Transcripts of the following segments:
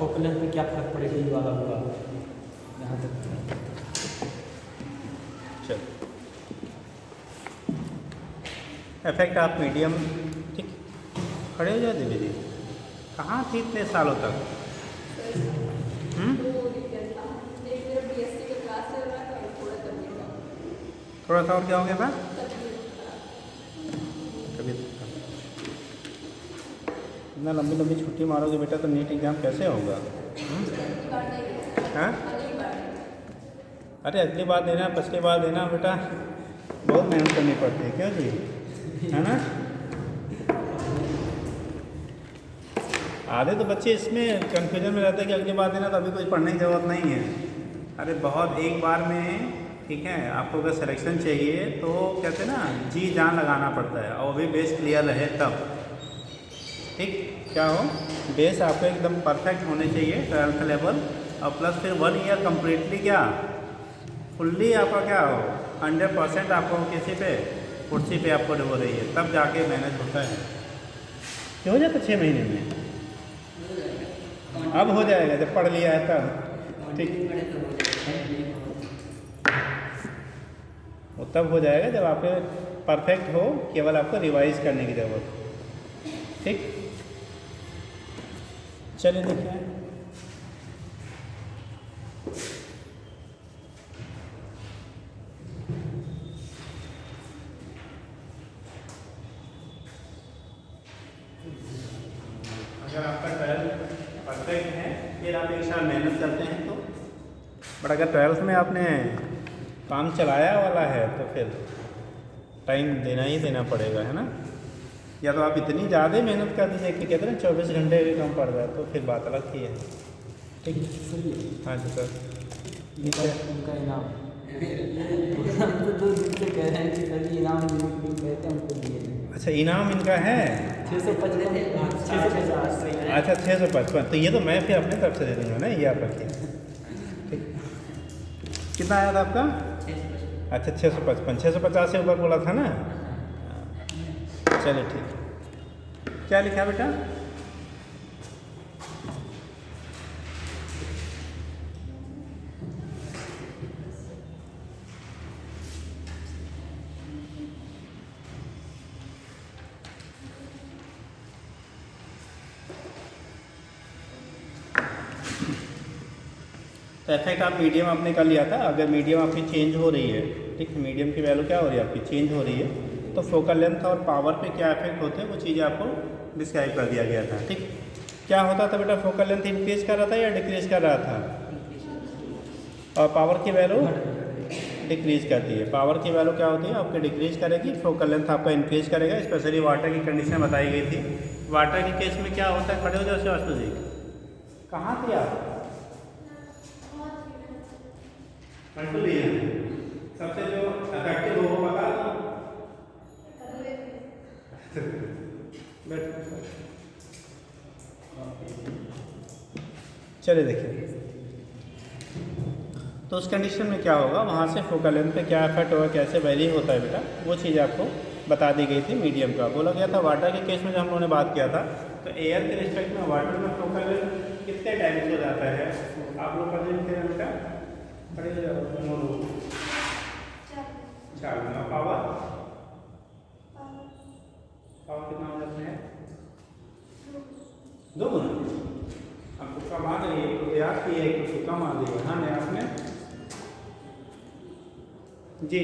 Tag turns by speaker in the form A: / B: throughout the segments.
A: Focal length पे क्या फर्क पड़ेगा ये वाला होगा यहाँ तक।
B: चलो इफेक्ट आप मीडियम, ठीक, खड़े हो जाए दिव्य जी। कहाँ थी इतने सालों तक? थोड़ा सा और क्या हो गया था? कभी इतना लंबी लंबी छुट्टी मारोगे बेटा तो नीट एग्ज़ाम कैसे होगा? हाँ, अरे अगली बार देना, पिछली बार देना बेटा, बहुत मेहनत करनी पड़ती है, क्यों जी, है ना? आधे तो बच्चे इसमें कंफ्यूजन में रहते हैं कि अगली बार देना तो अभी कुछ पढ़ने की ज़रूरत नहीं है। अरे बहुत एक बार में, ठीक है, आपको अगर सिलेक्शन चाहिए तो कहते हैं ना जी जान लगाना पड़ता है, और वो भी बेस क्लियर रहे तब, ठीक, क्या हो, बेस आपको एकदम परफेक्ट होने चाहिए 12th लेवल, और प्लस फिर 1 ईयर कम्प्लीटली क्या फुल्ली आपका क्या हो 100% आपको किसी पे कुर्सी पे आपको हो रही है, तब जाके मैनेज होता है। क्या हो जाता 6 महीने में? अब हो जाएगा जब पढ़ लिया है तब, ठीक, वो तब हो जाएगा जब आप परफेक्ट हो, केवल आपको रिवाइज करने की ज़रूरत, ठीक। चलिए देखिए, अगर आपका 12th परफेक्ट है फिर आप एक साल मेहनत करते हैं तो, बट अगर 12th में आपने काम चलाया वाला है तो फिर टाइम देना ही देना पड़ेगा, है ना। या तो आप इतनी ज़्यादा मेहनत कर दीजिए कि कहते हैं 24 घंटे भी कम पड़ जाए तो फिर बात अलग की है, ठीक है। हाँ जी सर,
A: उनका इनाम हम तो 2 दिन से कह रहे हैं कि सर इनाम कहते हैं हमको दिए। अच्छा,
B: इनाम इनका है
A: 655।
B: अच्छा 655, तो ये तो मैं फिर अपने तरफ से दे दूँगा ना, ये आप रखिए, ठीक। कितना आया था आपका? अच्छा 655, 650 से ऊपर बोला था ना। चलिए ठीक, क्या लिखा बेटा? तो इफेक्ट आप मीडियम आपने कर लिया था, अगर मीडियम आपकी चेंज हो रही है, ठीक, मीडियम की वैल्यू क्या हो रही है आपकी, चेंज हो रही है, तो फोकल लेंथ और पावर पे क्या इफेक्ट होते हैं वो चीज़ें आपको डिस्क्राइब कर दिया गया था, ठीक। क्या होता था बेटा, फोकल लेंथ इंक्रीज कर रहा था या डिक्रीज कर रहा था, और पावर की वैल्यू डिक्रीज करती है। पावर की वैल्यू क्या होती है आपकी, डिक्रीज करेगी, फोकल लेंथ आपका इंक्रीज करेगा। स्पेशली वाटर की कंडीशन बताई गई थी। वाटर के केस में क्या होता है, खड़े हो जाओ वास्तु जी, कहाँ थे आप? सबसे जो इफेक्टिव हो पता चलिए देखिए, तो उस कंडीशन में क्या होगा, वहाँ से फोकल लेंथ पे क्या इफेक्ट होगा, कैसे वेरी होता है बेटा, वो चीज़ आपको बता दी गई थी। मीडियम का बोला गया था। वाटर के केस में जब हम लोगों ने बात किया था तो एयर के रिस्पेक्ट में वाटर में फोकल लेंथ कितने टाइम्स हो जाता है, आप लोग कर देते बेटा, खड़े हो जाओ, 4 गुना। पावर कितना हो जाता है, 2 गुना। अब तुक्का मार रही है, तो याद किए एक तो तुक्का मार दिया, हाँ नहीं आपने जी।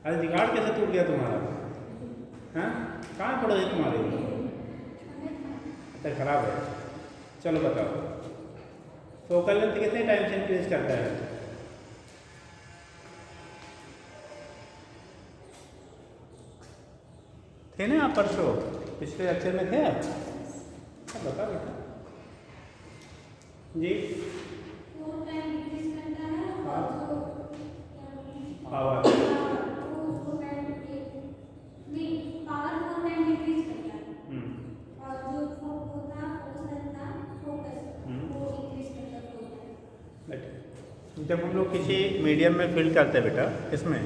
B: अरे रिकॉर्ड कैसे टूट गया तुम्हारा, हाँ कहाँ पड़ा है तुम्हारे, अच्छा खराब है। चलो बताओ, फोकल लेंथ कितने टाइम से इंक्रीज करता है, थे ना आप परसों, पिछले लेक्चर में थे आप, बता बेटा जी। पावर जब हम लोग किसी मीडियम में फिल करते हैं बेटा, इसमें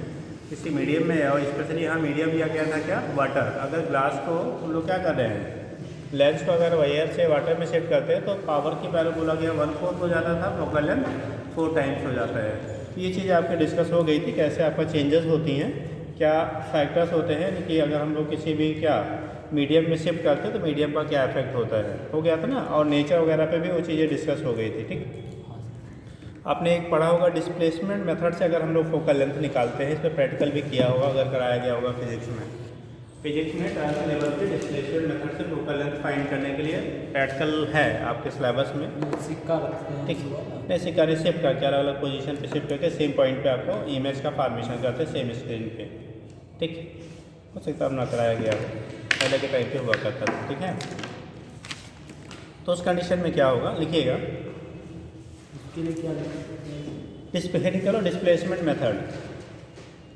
B: किसी मीडियम में, और स्पेशली यहाँ मीडियम दिया गया था क्या, वाटर। अगर ग्लास को हम लोग क्या कर रहे हैं, लेंस को अगर वायर से वाटर में शिफ्ट करते हैं तो पावर की वैल्यू बोला गया 1/4 हो जाता था, फोकल लेंथ 4 टाइम्स हो जाता है। तो ये चीज़ आपके डिस्कस हो गई थी कैसे आपका चेंजेस होती हैं, क्या फैक्टर्स होते हैं कि अगर हम लोग किसी भी क्या मीडियम में शिफ्ट करते हैं तो मीडियम का क्या इफेक्ट होता है, हो गया था ना। और नेचर वगैरह पे भी वो चीज़ें डिस्कस हो गई थी। ठीक, आपने एक पढ़ा होगा डिस्प्लेसमेंट मेथड से अगर हम लोग फोकल लेंथ निकालते हैं, इस पर प्रैक्टिकल भी किया होगा अगर कराया गया होगा फिजिक्स में। फिजिक्स में 12th लेवल पे डिस्प्लेसमेंट मेथड से फोकल लेंथ फाइंड करने के लिए प्रैक्टिकल है आपके सिलेबस में।
A: सिक्का रखते हैं।
B: ठीक, नहीं सिक्का रिसिप्ट करके अलग अलग पोजीशन पे शिफ्ट करके सेम पॉइंट पे आपको इमेज का फॉर्मेशन करते हैं सेम स्क्रीन पे। ठीक, हो सकता अब ना कराया गया हो, पहले के टाइम पे हुआ करता था। ठीक है, तो उस कंडीशन में क्या होगा लिखिएगा,
A: उसके लिए क्या
B: डिस्प्ले करो displacement method.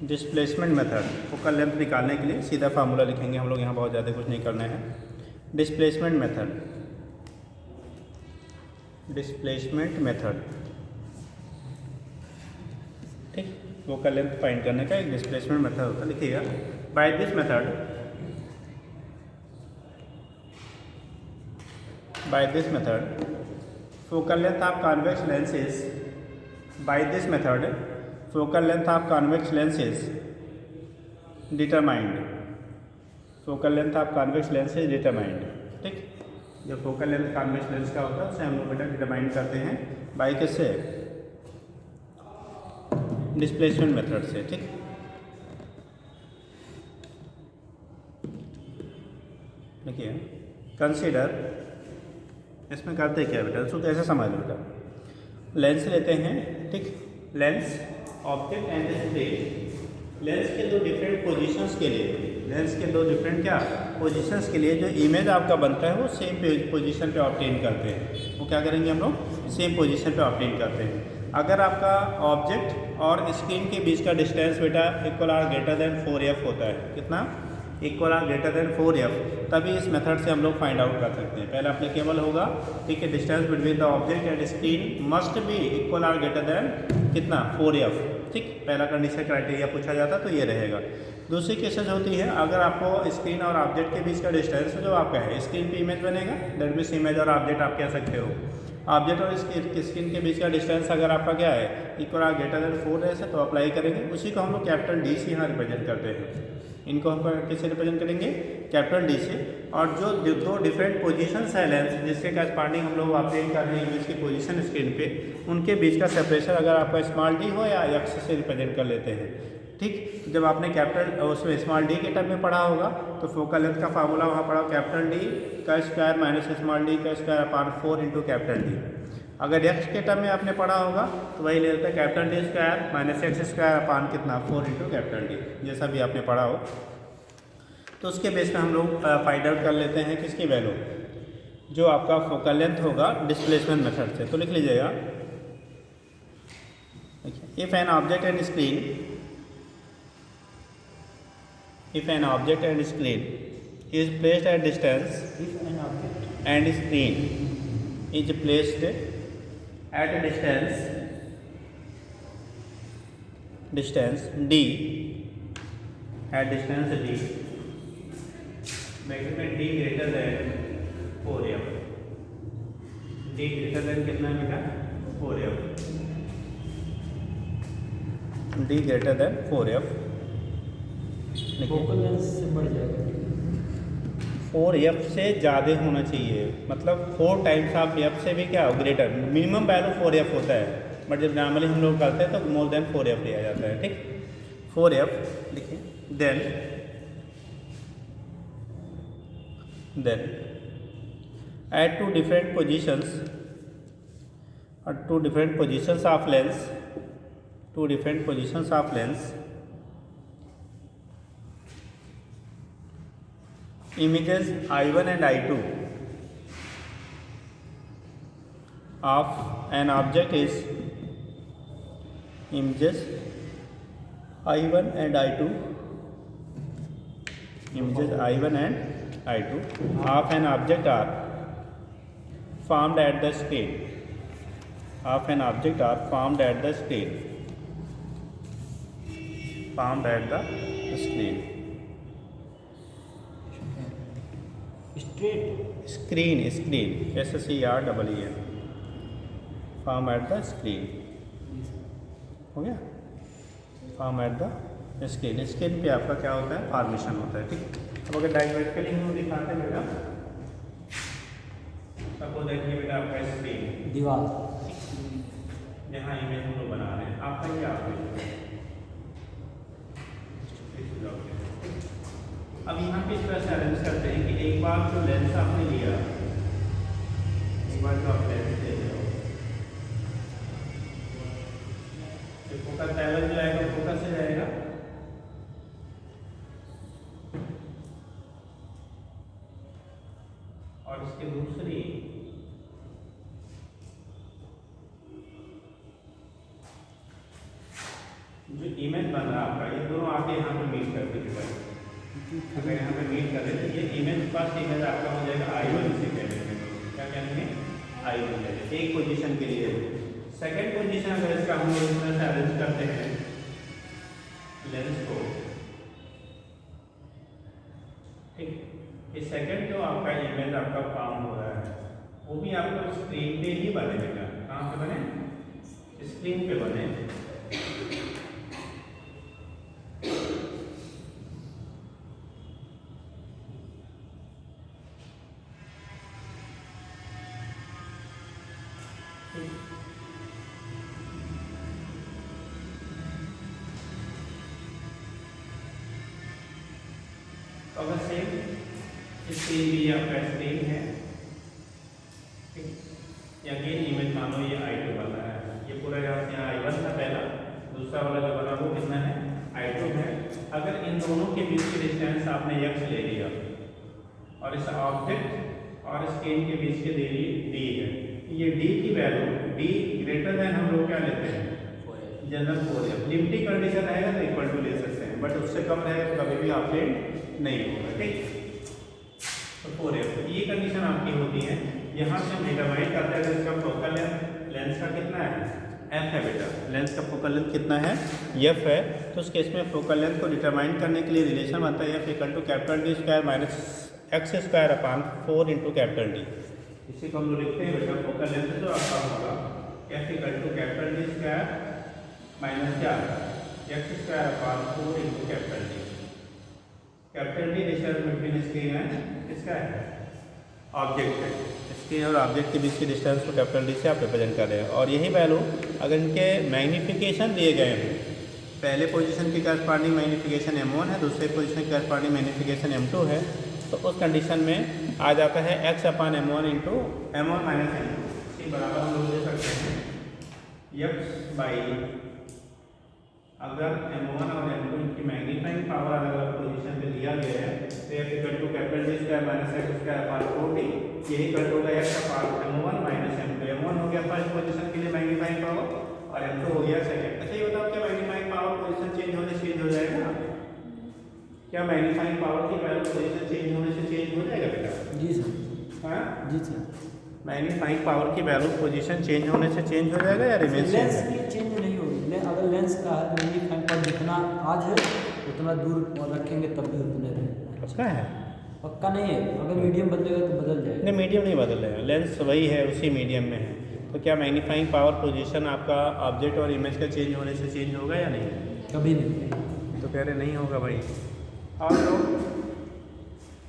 B: Displacement method focal length निकालने के लिए सीधा फार्मूला लिखेंगे हम लोग, यहाँ बहुत ज़्यादा कुछ नहीं करना है। डिस्प्लेसमेंट मेथड, डिस्प्लेसमेंट मेथड, ठीक, फोकल लेंथ फाइंड करने का एक डिस्प्लेसमेंट मेथड होता है। लिखिएगा by this method, by this method focal length of convex lens is, by this method focal length of convex lens is determined, focal length of convex lens is determined। ठीक, जो focal length convex lens का होता है उसे हम लोग बेटा determine करते हैं बाय किससे, डिस्प्लेसमेंट मेथड से। ठीक, देखिए कंसीडर, इसमें करते क्या बेटा, इसको कैसे समझ लो बेटा, लेंस लेते हैं। ठीक, lens object and screen, lens के दो डिफरेंट पोजीशंस के लिए, लेंस के दो डिफरेंट क्या पोजीशंस के लिए जो इमेज आपका बनता है वो सेम पोजीशन पे ऑब्टेन करते हैं। वो क्या करेंगे हम लोग, सेम पोजीशन पे ऑब्टेन करते हैं। अगर आपका ऑब्जेक्ट और स्क्रीन के बीच का डिस्टेंस बेटा equal or greater then 4f होता है, कितना, equal or greater then 4f, तभी इस मेथड से हम लोग फाइंड आउट कर सकते हैं। पहला अप्लीकेबल होगा, ठीक है, distance between the object and screen must be equal or greater than कितना, 4f। ठीक, पहला कंडीशन क्राइटेरिया पूछा जाता तो ये रहेगा। दूसरी केसेस होती है अगर आपको स्क्रीन और ऑब्जेक्ट के बीच का डिस्टेंस जो आपका है, स्क्रीन पे इमेज बनेगा, दैट मीन्स इमेज और ऑब्जेक्ट आप कह सकते हो, ऑब्जेक्ट और स्क्रीन के बीच का डिस्टेंस अगर आपका क्या है, इक्वल आर ग्रेटर देन 4 है तो अप्लाई करेंगे। उसी को हम लोग कैपिटल डी से यहाँ रिप्रेजेंट करते हैं। इनको हम किससे रिप्रेजेंट करेंगे, कैपिटल डी से। और जो दो डिफरेंट पोजीशंस है लेंस जिसके करस्पॉन्डिंग हम लोग ऑब्टेन कर रहे हैं इमेज की पोजीशन स्क्रीन पे, उनके बीच का सेपरेशन अगर आपका स्मॉल डी हो या एक्स से रिप्रेजेंट कर लेते हैं। ठीक, जब आपने कैपिटल उसमें स्मॉल डी के टर्म में पढ़ा होगा तो फोकल लेंथ का फार्मूला वहाँ पढ़ा, कैपिटल डी का स्क्वायर माइनस स्मॉल डी का square upon 4 into capital D. अगर एक्स के टर्म में आपने पढ़ा होगा तो वही ले लेते हैं capital D square minus x square upon कितना, 4 इंटू कैपिटल डी, जैसा भी आपने पढ़ा हो। तो उसके बेस पे हम लोग फाइंड आउट कर लेते हैं किसकी वैल्यू, जो आपका फोकल लेंथ होगा डिस्प्लेसमेंट मेथड से। तो लिख लीजिएगा, if an object and screen, if an object and screen is placed at distance,
A: if an object
B: and screen is placed at a distance d, at distance d, magnitude d greater than 4f, d greater than कितना बेटा, 4f, d greater than 4f,
A: focal length से बढ़ जाएगा,
B: 4f से ज़्यादा होना चाहिए, मतलब 4 टाइम्स ऑफ f से भी क्या हो, ग्रेटर, मिनिमम वैल्यू 4f होता है, बट जब नॉर्मली हम लोग करते हैं तो मोर देन 4f लिया जाता है। ठीक, 4f लिखिए, then at two different positions of lens, two different positions of lens, images I1 and I2 of an object is, images I1 and I2, images I1 and I2 of an object are formed at the screen, of an object are formed at the screen, formed at the screen।
A: Straight
B: screen, screen SCREEN, form at the screen. हो गया, form at the screen. Screen पे आपका क्या होता है, formation होता है। ठीक, अब अगर डायग्राफिकली हम दिखाते हैं बेटा, सपोज देखिए बेटा आपका स्क्रीन,
A: दीवार,
B: जहाँ इमेज हम लोग बना रहे हैं, आपका ये आप अब यहाँ पे इस तरह से अरेंज करते हैं कि एक बार जो लेंस आपने लिया, एक बार जो आप लेंस ले रहे हो, तो फोकस लेवल जो आएगा फोकस से जाएगा, और इसके दूसरी जो इमेज बन रहा है आपका, ये दोनों आके यहाँ पे मीट करते हैं भाई। अगर यहाँ पे मीट कर रहे तो ये इमेज, फर्स्ट इमेज आपका हो जाएगा I1 से कहेंगे, क्या कहेंगे, I1 कहेंगे एक पोजीशन के लिए। सेकंड पोजीशन अगर इसका हम लोग इस तरह से अरेंज करते हैं लेंस को, ठीक, ये सेकंड जो आपका इमेज आपका फॉर्म हो रहा है वो भी आपको स्क्रीन पे ही बनेगा। कहाँ पे बने, स्क्रीन पे बने। तो अगर सेम स्क्रीन भी आपका स्क्रीन है, ठीक, या ये इमेज मान लो ये I2 बना है, ये पूरा यहाँ से यहाँ I1 था पहला, दूसरा वाला जो बना वो कितना है, I2 है। अगर इन दोनों के बीच की डिस्टेंस आपने x ले लिया और इस ऑब्जेक्ट और स्क्रीन के बीच की दूरी d है, ये d की वैल्यू d ग्रेटर देन हम लोग क्या लेते हैं, जनरल 4f। लिमिटिंग कंडीशन रहेगा तो इक्वल टू ले सकते हैं, बट उससे कम रहेगा तो कभी भी ऑपरेट नहीं होगा। ठीक, तो 4f ये कंडीशन आपकी होती है। यहाँ से डिटरमाइन करते हैं इसका फोकल लेंस का कितना है, f है बेटा, लेंस का फोकल लेंथ कितना है, f है। तो उस केस में फोकल लेंथ को डिटरमाइन करने के लिए रिलेशन बनता है f equal to capital D square minus x square upon 4 into capital D। इसी को हम लोग लिखते हैं बेटा, फोकल लेंथ जो आपका होगा f equal to capital D square minus क्या, x square upon 4 into capital D। Capital D distance between screen है, इसका है ऑब्जेक्ट है, स्क्रीन और ऑब्जेक्ट के बीच की डिस्टेंस को कैपिटल D से आप रिप्रेजेंट कर रहे हैं। और यही वैल्यू अगर इनके मैग्नीफिकेशन दिए गए हैं, पहले पोजीशन की करस्पॉन्डिंग मैग्नीफिकेशन M1 है, दूसरे पोजीशन की करस्पॉन्डिंग मैग्नीफिकेशन M2 है, तो उस कंडीशन में आ जाता है x upon M1 into M1 minus M2। इसी बराबर हम लोग ले सकते हैं x बाई, अगर M1 और M2 इनकी मैग्नीफाइंग पावर अलग अलग पोजीशन पे दिया गया है तो f equal to capital D square minus x square upon 4t, यही इक्वल होगा x upon M1 minus M2। M1 हो गया फर्स्ट पोजीशन के लिए मैग्नीफाइंग पावर और M2 हो गया सेकंड। अच्छा ये बताओ, क्या मैग्नीफाइंग पावर पोजीशन चेंज होने से चेंज हो जाएगा, क्या मैग्नीफाइंग पावर की वैल्यू पोजीशन चेंज होने से चेंज हो जाएगा बेटा?
A: जी सर।
B: हाँ
A: जी सर।
B: मैग्नीफाइंग पावर की वैल्यू पोजीशन चेंज होने से चेंज हो जाएगा या रिमेन
A: लेंस
B: सेम?
A: की चेंज नहीं होगी। अगर लेंस का मैग्नीफाइंग पावर जितना आज है उतना दूर रखेंगे तब भी उतने रहेगा।
B: पक्का है?
A: पक्का नहीं है, अगर मीडियम बदलेगा तो बदल जाएगा।
B: नहीं, मीडियम नहीं बदल रहा है, लेंस वही है, उसी मीडियम में है। तो क्या मैग्नीफाइंग पावर पोजीशन आपका ऑब्जेक्ट और इमेज का चेंज होने से चेंज होगा या नहीं?
A: कभी नहीं।
B: तो कह रहे नहीं होगा भाई। और लोग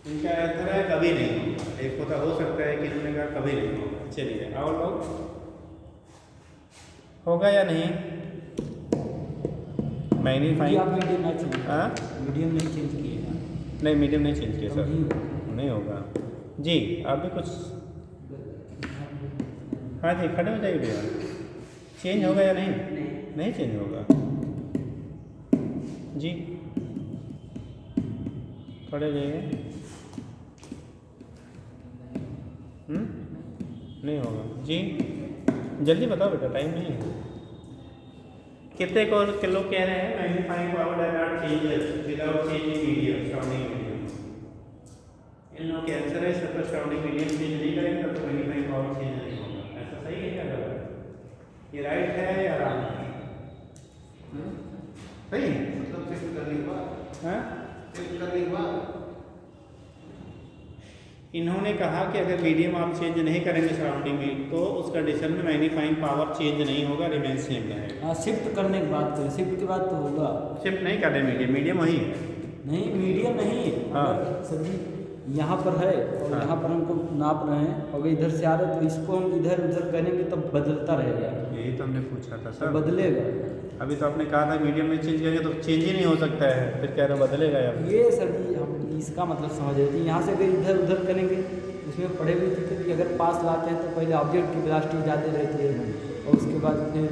B: इनका आंसर है कभी नहीं होगा। एक होता हो सकता है कि इन्होंने कहा कभी नहीं होगा। चलिए, और लोग होगा या नहीं मैग्नीफाइंग?
A: आप मीडियम ना चेंज,
B: हाँ,
A: मीडियम नहीं चेंज किए ना।
B: नहीं मीडियम नहीं चेंज किया सर, नहीं होगा जी। आप भी कुछ, हाँ जी, खड़े हो जाइए भैया। चेंज होगा या नहीं? नहीं चेंज होगा जी, खड़े हो जाइए। नहीं होगा जी, जल्दी बताओ बेटा, टाइम नहीं है। कितने को किलो कह रहे हैं magnifying power does not change without changing medium, surrounding medium. इन लोगों के आंसर है सब सराउंडिंग मीडियम चेंज नहीं करेंगे तब तो मैग्नीफाइंग पावर चेंज नहीं होगा। ऐसा सही है क्या गलत है? ये राइट है या रॉन्ग है? सही है, मतलब सिर्फ करने के बाद, हाँ सिर्फ करने के बाद इन्होंने कहा कि अगर मीडियम आप चेंज नहीं करेंगे सराउंडिंग में तो उस कंडीशन में मैग्नीफाइंग पावर चेंज नहीं होगा, रिमेन सेम रहेगा।
A: हाँ, शिफ्ट करने की बात करें, शिफ्ट के बाद तो होगा।
B: शिफ्ट नहीं कर रहे मीडियम, मीडियम वही है।
A: नहीं, मीडियम नहीं।
B: हाँ।
A: अगर सर जी यहाँ पर है और
B: हाँ।
A: यहाँ पर हमको नाप रहे हैं और इधर से आ रहे हैं, तो इसको हम इधर उधर करेंगे तो बदलता रहेगा।
B: यही तो हमने पूछा था
A: तो
B: सर।
A: बदलेगा।
B: अभी तो आपने कहा था मीडियम में चेंज करेंगे तो चेंज ही नहीं हो सकता है, फिर कह रहे बदलेगा यार।
A: ये सर जी हम इसका मतलब समझ रहे थे, यहाँ से अगर इधर उधर करेंगे उसमें पढ़े हुए थे कि अगर पास लाते हैं तो पहले ऑब्जेक्ट की वेलोसिटी ज़्यादा रहती है और उसके बाद फिर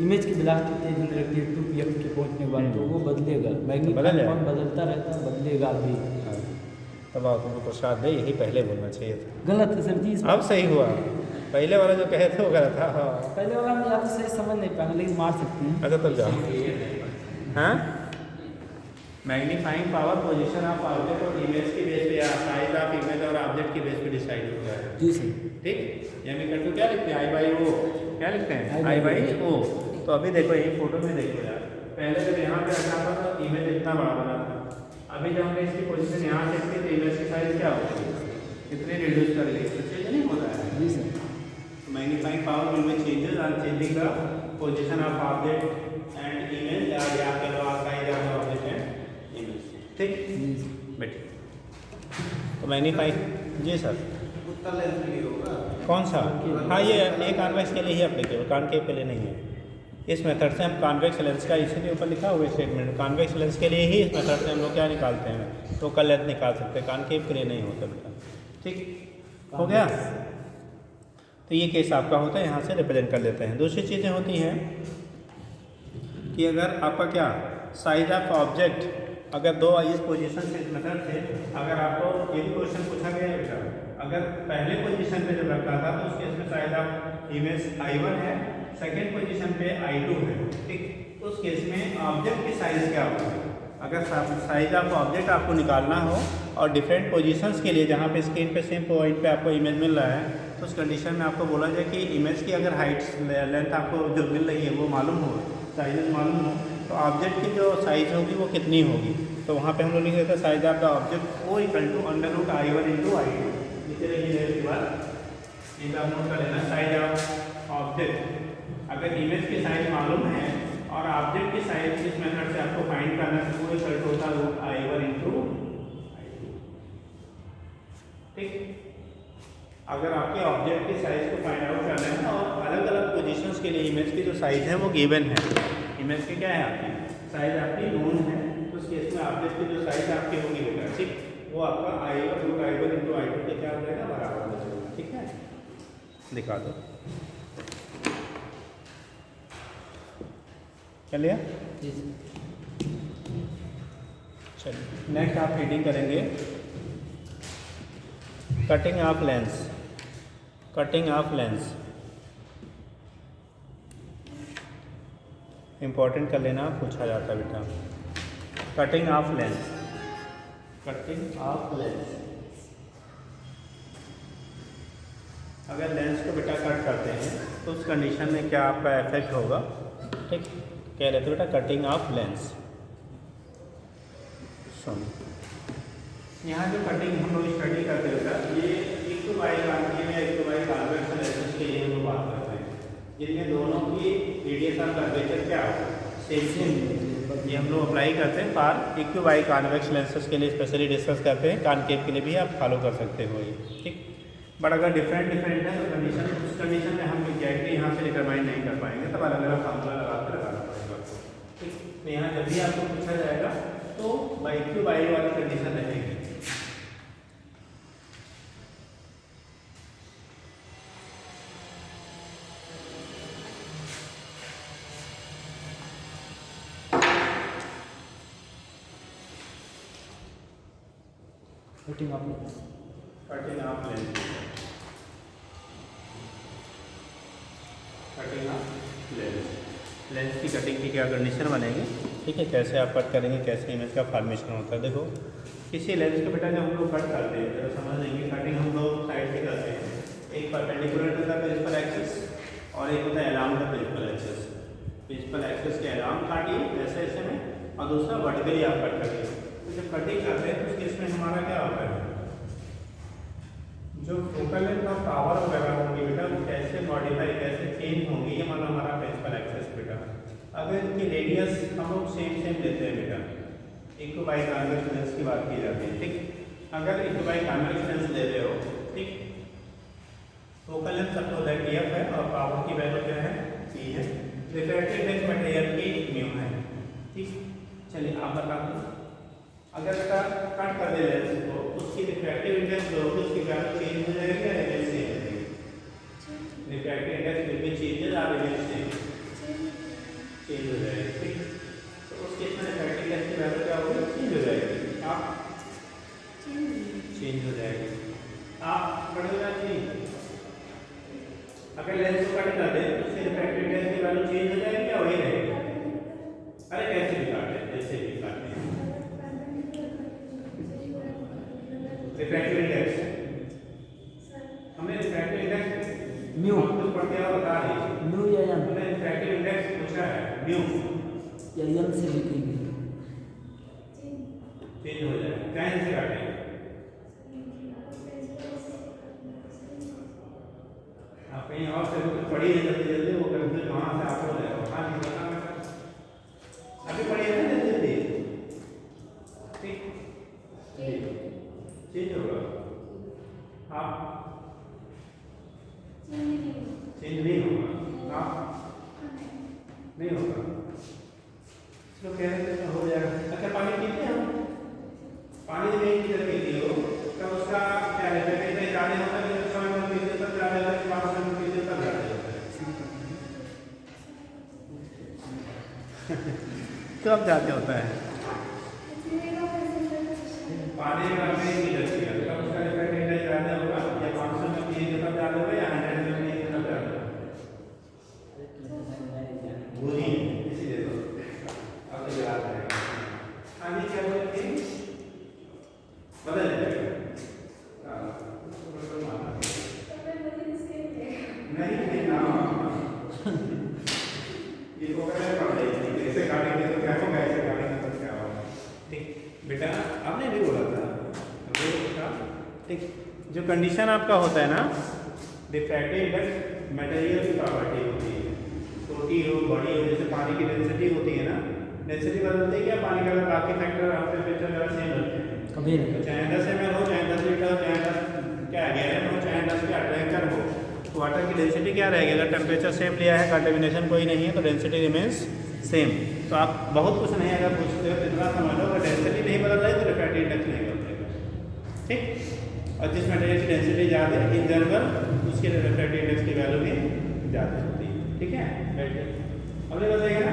A: इमेज की वेलोसिटी तेज होने लगती है 2pf के पहुँचने के बाद, तो वो बदलेगा। मैग्नीफाइंग पावर बदलता रहता है, बदलेगा भी।
B: तब आप तुमको प्रसाद दे, यही पहले बोलना चाहिए था।
A: गलत है सर जी।
B: अब सही हुआ, पहले वाला जो कहे थे वो गलत था। हाँ
A: पहले वाला हम या तो सही समझ नहीं पाएंगे, लेकिन मार सकते हैं।
B: अच्छा तब जाओ। हाँ, magnifying power position of object और इमेज के बेस पे या साइज ऑफ इमेज और ऑब्जेक्ट के बेस पे डिसाइड होता है।
A: जी सर।
B: ठीक, एम इक्वल टू क्या लिखते हैं, आई बाई ओ, क्या लिखते हैं, आई बाई ओ। तो अभी देखो यही फोटो में देखो यार, पहले जब यहाँ पे रखा था तो इमेज इतना बड़ा बना था, अभी जब हमने इसकी पोजीशन यहाँ से की तो इमेज की साइज क्या होगी, इतनी रिड्यूस कर ली, तो चेंज नहीं होता है।
A: जी sir.
B: Magnifying power will be changes on changing the position of object and image या कह लो size of object and image. ठीक, बेटे तो मैग्नीफाइंग जी सर
C: उत्तर लेंस के लिए होगा।
B: कौन सा? हाँ, ये कॉन्वेक्स के लिए ही अप्लीकेबल, कॉनकेव के लिए नहीं है। इस मेथड से हम कॉन्वेक्स लेंस का, इसीलिए ऊपर लिखा हुआ है स्टेटमेंट, कॉन्वेक्स लेंस के लिए ही इस मेथड से हम लोग क्या निकालते हैं, फोकल लेंथ निकाल सकते हैं, कॉनकेव के लिए नहीं होता बेटा। ठीक हो गया, तो ये केस आपका होता है, यहाँ से रिप्रेजेंट कर लेते हैं। दूसरी चीज़ें होती हैं कि अगर आपका क्या साइज ऑफ ऑब्जेक्ट, अगर दो इस पोजीशन से इस मेथड से अगर आपको ये भी क्वेश्चन पूछा गया है बेटा, अगर पहले पोजीशन पे जब रखा था तो उसके इसमें साइज ऑफ इमेज I1 है, सेकेंड पोजीशन पे I2 है। ठीक, उस केस में ऑब्जेक्ट की साइज क्या होगा, अगर साइज ऑफ ऑब्जेक्ट आपको निकालना हो और डिफरेंट पोजीशंस के लिए जहाँ पे स्क्रीन पे सेम पॉइंट पे आपको इमेज मिल रहा है, तो उस कंडीशन में आपको बोला जाए कि इमेज की अगर हाइट्स लेंथ आपको जो मिल रही है वो मालूम हो, साइजेस मालूम हो, तो ऑब्जेक्ट की जो साइज होगी वो कितनी होगी। तो वहाँ पे हम लोग लिख देते हैं size of the object O equal to √I1 × I2। नीचे लिखिए इसके बाद इनका आप नोट कर लेना, साइज ऑफ ऑब्जेक्ट अगर इमेज की साइज मालूम है और ऑब्जेक्ट की साइज इस मेथड से आपको फाइंड करना है, वो इक्वल टू होता है √I1 × I2। ठीक, अगर आपके ऑब्जेक्ट की साइज को फाइंड आउट करना है और अलग अलग पोजीशंस के लिए इमेज की जो साइज है वो गिवन है, इमेज की क्या है आपकी साइज आपकी नोन है, तो उस केस में ऑब्जेक्ट की जो साइज आपकी होगी बेटा, ठीक, वो आपका I1 × I2 के क्या हो जाएगा, बराबर हो जाएगा। ठीक है, दिखा दो, चलिए। चलिए नेक्स्ट आप रीडिंग करेंगे cutting of lens. Cutting of lens important कर लेना, पूछा जाता है बेटा। Cutting of lens, cutting of lens, अगर लेंस को बेटा कट करते हैं तो उस कंडीशन में क्या आपका इफेक्ट होगा। ठीक, कह लेते बेटा कटिंग ऑफ लेंस। सुन, यहाँ जो कटिंग हम लोग स्टडी करते हैं बेटा, ये एक तो बाई कॉन्केव या एक तो बाई कॉन्वेक्स लेंसेज के लिए हम लोग बात करते हैं, जिनमें दोनों की रेडियस ऑफ कर्वेचर क्या हो, सेम। ये हम लोग अप्लाई करते हैं for equi by convex lenses के लिए स्पेशली डिस्कस करते हैं, कॉनकेव के लिए भी आप फॉलो कर सकते हो ये। ठीक, बट अगर डिफरेंट है तो कंडीशन, उस कंडीशन में हम एग्जैक्टली यहाँ से डिटरमाइन नहीं कर पाएंगे, तब अलग अलग फार्मूला लगा कर लगाना पड़ेगा। ठीक, तो यहाँ जब भी आपको पूछा जाएगा तो बाई क्यू बाई वाली कंडीशन रहेगी।
A: Cutting of lens,
B: cutting of lens, cutting of lens, lens की कटिंग की क्या कंडीशन बनेगी। ठीक है, कैसे आप कट करेंगे, कैसे इमेज का फॉर्मेशन होता है। देखो किसी लेंस के बेटा जब हम लोग कट करते हैं तो समझ लेंगे कटिंग हम लोग साइड से करते हैं, एक perpendicular to the principal axis और एक होता है along the principal axis. Principal axis के अलाउंड काटिए ऐसे ऐसे में, और दूसरा वर्टिकली आप कट करिए। तो जब कटिंग करते हैं तो उस केस में हमारा क्या होता है, जो फोकल लेंथ और पावर वगैरह होंगी बेटा वो कैसे मॉडिफाई कैसे चेंज होंगी, ये मतलब हमारा प्रिंसिपल एक्सेस बेटा। अगर इनकी रेडियस हम लोग सेम लेते हैं बेटा, इक्विबाई कॉन्वेक्स लेंस की बात की जाती है, ठीक। अगर इक्विबाई कॉन्वेक्स लेंस ले रहे हो, ठीक, फोकल लेंथ सबको दैट एफ है और पावर की वैल्यू क्या है, सी है। रिफ्रैक्टिव इंडेक्स मटेरियल की म्यू है, ठीक। चलिए आप बता दो, अगर इसका कट कर दे लेंस को, उसकी रिफ्रैक्टिव इंडेक्स जो होगी उसकी वैल्यू चेंज हो जाएगी या रिमेन सेम हो जाएगी? Refractive index will be changes और रिमेन सेम, चेंज हो जाएगी, ठीक। तो उस केस में रिफ्रैक्टिव इंडेक्स की वैल्यू क्या होगी, चेंज हो जाएगी। आप चेंज हो जाएगी, आप पढ़ेगा जी। अगर लेंस को कट कर दे तो उसकी रिफ्रैक्टिव इंडेक्स की वैल्यू चेंज हो जाएगी या वही रहेगी? अरे कैसे भी काटते हैं, जैसे भी काटते हैं। रिफ्रैक्टिव इंडेक्स हमने रिफ्रैक्टिव इंडेक्स
A: म्यू
B: कुछ पढ़ते हैं बता रही
A: म्यू या एम
B: हमने रिफ्रैक्टिव इंडेक्स पूछा है, म्यू
A: या एम से लिखेंगे,
B: चेंज हो जाएगा। कैसे से काटेंगे? आप कहीं और से कुछ पढ़ी है जल्दी जल्दी, वो कंफ्यूज वहाँ से आपको हो जाएगा। हाँ जी बता बेटा, अभी पढ़ी है ना जल्दी जल्दी, ठीक, चेंज होगा। आप चेंज नहीं होगा, आप नहीं होगा, इसको कह रहे हैं हो जाएगा। अच्छा पानी पीते हैं हम, पानी जब एक लीटर पीते हो तब उसका क्या रहता है, कितने ज़्यादा होता है, कितने समय में पीते तब ज़्यादा होता है, 5 समय में पीते तब ज़्यादा होता है। कब ज़्यादा होता है? पानी में आपने एक लीटर पिया तब उसका रिफ्रैक्टिव इंडेक्स ज़्यादा होगा, या 500 में पिएंगे तब ज़्यादा होगा, या 100 में पिएंगे तब ज़्यादा होगा? वही इसीलिए तो अब तो याद रहेगा। आगे क्या बोलते हैं, बदल जाएगा नहीं ना, ये तो पहले पढ़ रही ऐसे काटेंगे तो क्या होगा, ऐसे काटेंगे तो क्या होगा, ठीक। बेटा आपने भी बोला था, ठीक, जो कंडीशन आपका होता है ना, रिफ्रैक्टिव इंडेक्स मटेरियल की प्रॉपर्टी होती है, छोटी हो बड़ी हो, जैसे पानी की डेंसिटी होती है ना, डेंसिटी बदलती है क्या पानी का, अगर बाकी फैक्टर आप टेम्परेचर वगैरह सेम रखते हैं
A: कभी नहीं,
B: तो चाहे 10 ml हो, चाहे 10 लीटर हो, चाहे 10 क्या गैलन हो, चाहे 10 क्या टैंकर हो, तो वाटर की डेंसिटी क्या रहेगी? अगर टेम्परेचर सेम लिया है, कंटेमिनेशन कोई नहीं है, तो डेंसिटी रिमेंस सेम। तो आप बहुत कुछ नहीं अगर पूछते हो तो इतना समझ लो, अगर डेंसिटी नहीं बदल रही तो रिफ्रैक्टिव इंडेक्स नहीं बदलेगा, ठीक। और जिस मटेरियल की डेंसिटी ज़्यादा है इन जनरल उसके रिफ्रैक्टिव इंडेक्स की वैल्यू भी ज़्यादा होती है, ठीक है। अब ये बदलेगा ना,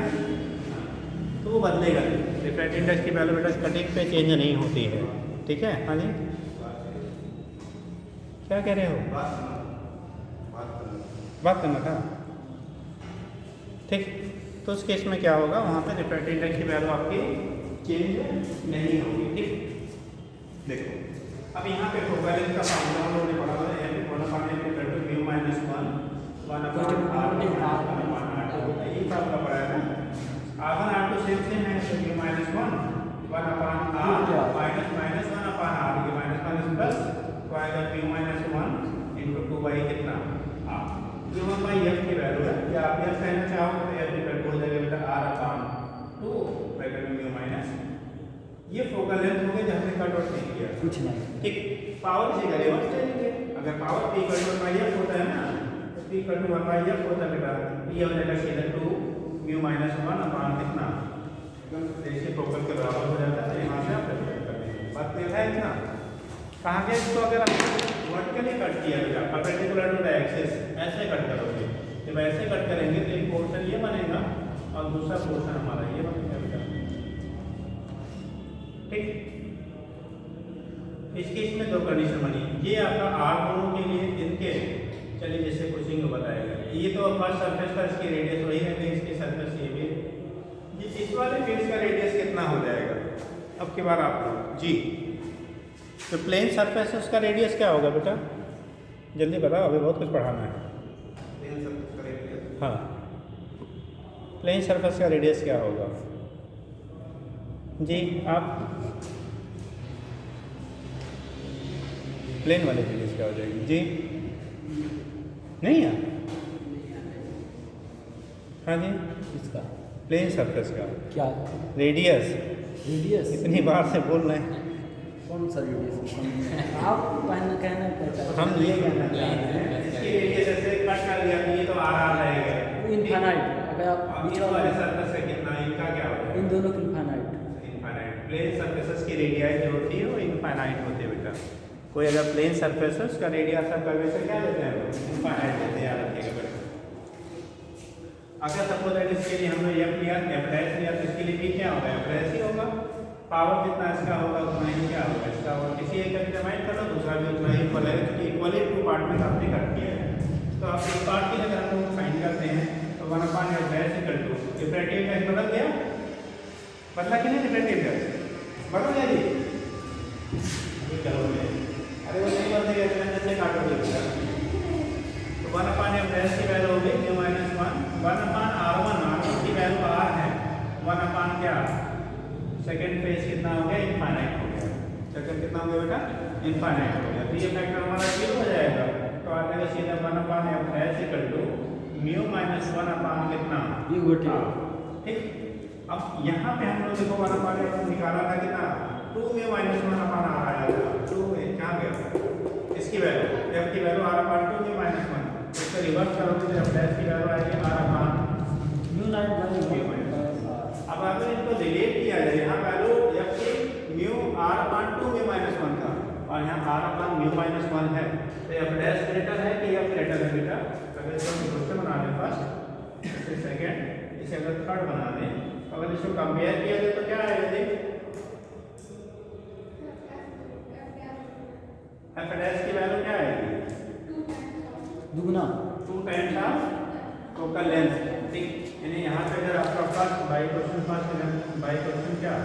B: तो वो बदलेगा, रिफ्रैक्टिव इंडेक्स की वैल्यू बेटा कटिंग पे चेंज नहीं होती है, ठीक है। हाँ जी क्या कह रहे हो, बात करना था, ठीक। तो उस केस में क्या होगा, वहाँ पे रिफ्रैक्टिव इंडेक्स की वैल्यू आपकी चेंज नहीं होगी, ठीक। देखो अब यहाँ पे फोकल लेंथ का फार्मूला हम लोगों ने पढ़ा था, यहाँ पे बोला पानी इक्वल टू म्यू माइनस 1 ये फार्मूला पढ़ा है ना, R1 R2 सेम है, तो mu minus 1 upon R minus 1 upon R, ये माइनस प्लस तो आएगा म्यू माइनस 1 इनटू 2 बाई कितना R, जो 1 बाई F की वैल्यू है, या आप F कहना चाहो तो F इक्वल टू हो जाएगा बेटा R अपॉन 2 ब्रैकेट में म्यू माइनस, ये फोकल लेंथ हो गई जब हमने कट आउट नहीं किया
A: कुछ नहीं,
B: ठीक। पावर इसी का रिवर्स ले लेंगे, अगर power P equal to 1 by F होता है ना, तो P equal to 1 by F होता है बेटा, ये हो जाएगा सीधा 2 म्यू माइनस 1 अपॉन कितना, जैसे फोकल के बराबर हो जाता है, यहाँ से आप कैलकुलेट कर लेंगे। बात क्लियर है इतना? कहाँ गया इसको, अगर आप वर्टिकली कट किया बेटा परपेंडिकुलर टू द एक्सिस, ऐसे कट करोगे, जब ऐसे कट करेंगे तो एक पोर्शन ये बनेगा और दूसरा पोर्शन हमारा ये बनेगा बेटा, ठीक। इस केस में दो कंडीशन बनी, ये आपका R दोनों के लिए इनके, चलिए जैसे कुछ बताएगा, ये तो फर्स्ट सरफेस पर इसकी रेडियस वही है, इसकी सरफेस ये भी, ये इस वाले फेस का रेडियस कितना हो जाएगा, अब की बार आप जी, तो प्लेन सरफेस है उसका रेडियस क्या होगा बेटा, जल्दी बताओ, अभी बहुत कुछ पढ़ाना है। हाँ प्लेन सरफेस का रेडियस क्या होगा जी, आप प्लेन वाले रेडियस का क्या हो जाएगी जी? नहीं है? हाँ जी,
A: इसका
B: प्लेन सरफेस का
A: क्या
B: रेडियस
A: रेडियस
B: इतनी बार से बोल रहे हैं।
A: कौन सा रेडियस आप कहना चाहते हैं
B: हम ये कहना चाहते हैं इसकी रेडियस जैसे कट कर दिया तो ये तो आर आर रहेगा
A: इनफाइनाइट। अगर आप
B: बीच वाले सरफेस का कितना, इनका क्या होगा?
A: इन दोनों की इनफाइनाइट।
B: इनफाइनाइट। प्लेन सरफेसेस की रेडियाई जो होती है वो इनफाइनाइट होती है बेटा। कोई अगर प्लेन सरफेस है उसका रेडियस आप कर्वेचर क्या देते हैं? इनफाइनाइट देते हैं, याद रखिएगा बेटा। अगर सपोज दैट इसके लिए हमने एफ लिया, एफ डैश लिया, तो इसके लिए भी क्या होगा? एफ डैश ही होगा। पावर जितना इसका होगा उतना ही क्या होगा इसका, और किसी एक का डिटरमाइन कर लो, दूसरा भी उतना ही इक्वल है, क्योंकि इक्वली टू पार्ट में आपने कर दिया है। तो आप इस पार्ट की अगर हम लोग फाइंड करते हैं तो 1/f dash equal to differential dash बदल गया, बदला कि नहीं? डिफरेंटिव डैश बदल गया जी? करोगे, अरे वो नहीं बदलेगा तो जैसे काटोगे बेटा। तो 1/f डैश की वैल्यू हो गई न्यू माइनस 1/r1, r1 की वैल्यू r है, 1 क्या सेकेंड फेज कितना हो गया? इनफाइनाइट हो गया। सेकेंड कितना हो गया बेटा? इनफाइनाइट हो गया। तो ये फैक्टर हमारा 0 हो जाएगा। तो आ जाएगा सीधा 1/f dash equal to mu minus 1 कितना? ठीक। अब यहाँ पे हम लोग देखो 1/f निकाला था कितना? 2 म्यू माइनस 1/r आया था। 2 कहाँ गया? इसकी वैल्यू f की वैल्यू r/2 म्यू माइनस 1। इसको रिवर्स करोगे तो f डैश की वैल्यू आएगी r/म्यू। अब अगर इनको डिलीट किया जाए, यहाँ वैल्यू f की म्यू r/2 म्यू माइनस 1 था और यहाँ r/म्यू माइनस 1 है, तो f डैश ग्रेटर है कि f ग्रेटर है बेटा? अगर इसको दूसरे बना दें फर्स्ट, इससे सेकेंड, इसे अगर थर्ड बना दें, अगर इसको कंपेयर किया जाए तो क्या आएगा जी? f डैश की वैल्यू क्या आएगी?
A: दुगना
B: 2 टाइम्स ऑफ फोकल लेंथ। ठीक, यानी यहाँ पे अगर आपका फर्स्ट बाई क्वेश्चन क्या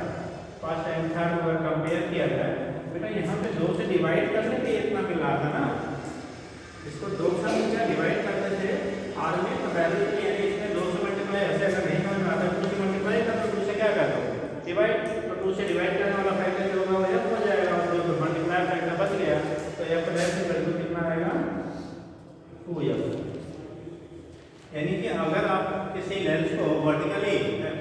B: फर्स्ट टाइम थर्ड अगर कंपेयर किया जाए बेटा, यहाँ पे 2 से डिवाइड करने पे इतना मिला था ना, इसको 2 से क्या डिवाइड करते थे आर में, तो वैल्यू यानी इसमें 2 से मल्टीप्लाई, ऐसे अगर नहीं समझ में आता 2 से मल्टीप्लाई कर तो 2 से क्या कर दो डिवाइड, तो 2 से डिवाइड करने वाला फैक्टर जो होगा वो f हो जाएगा, और जो मल्टीप्लाई फैक्टर बच गया तो f डैश की वैल्यू कितना आएगा? 2f। यानी कि अगर आप किसी लेंस को vertically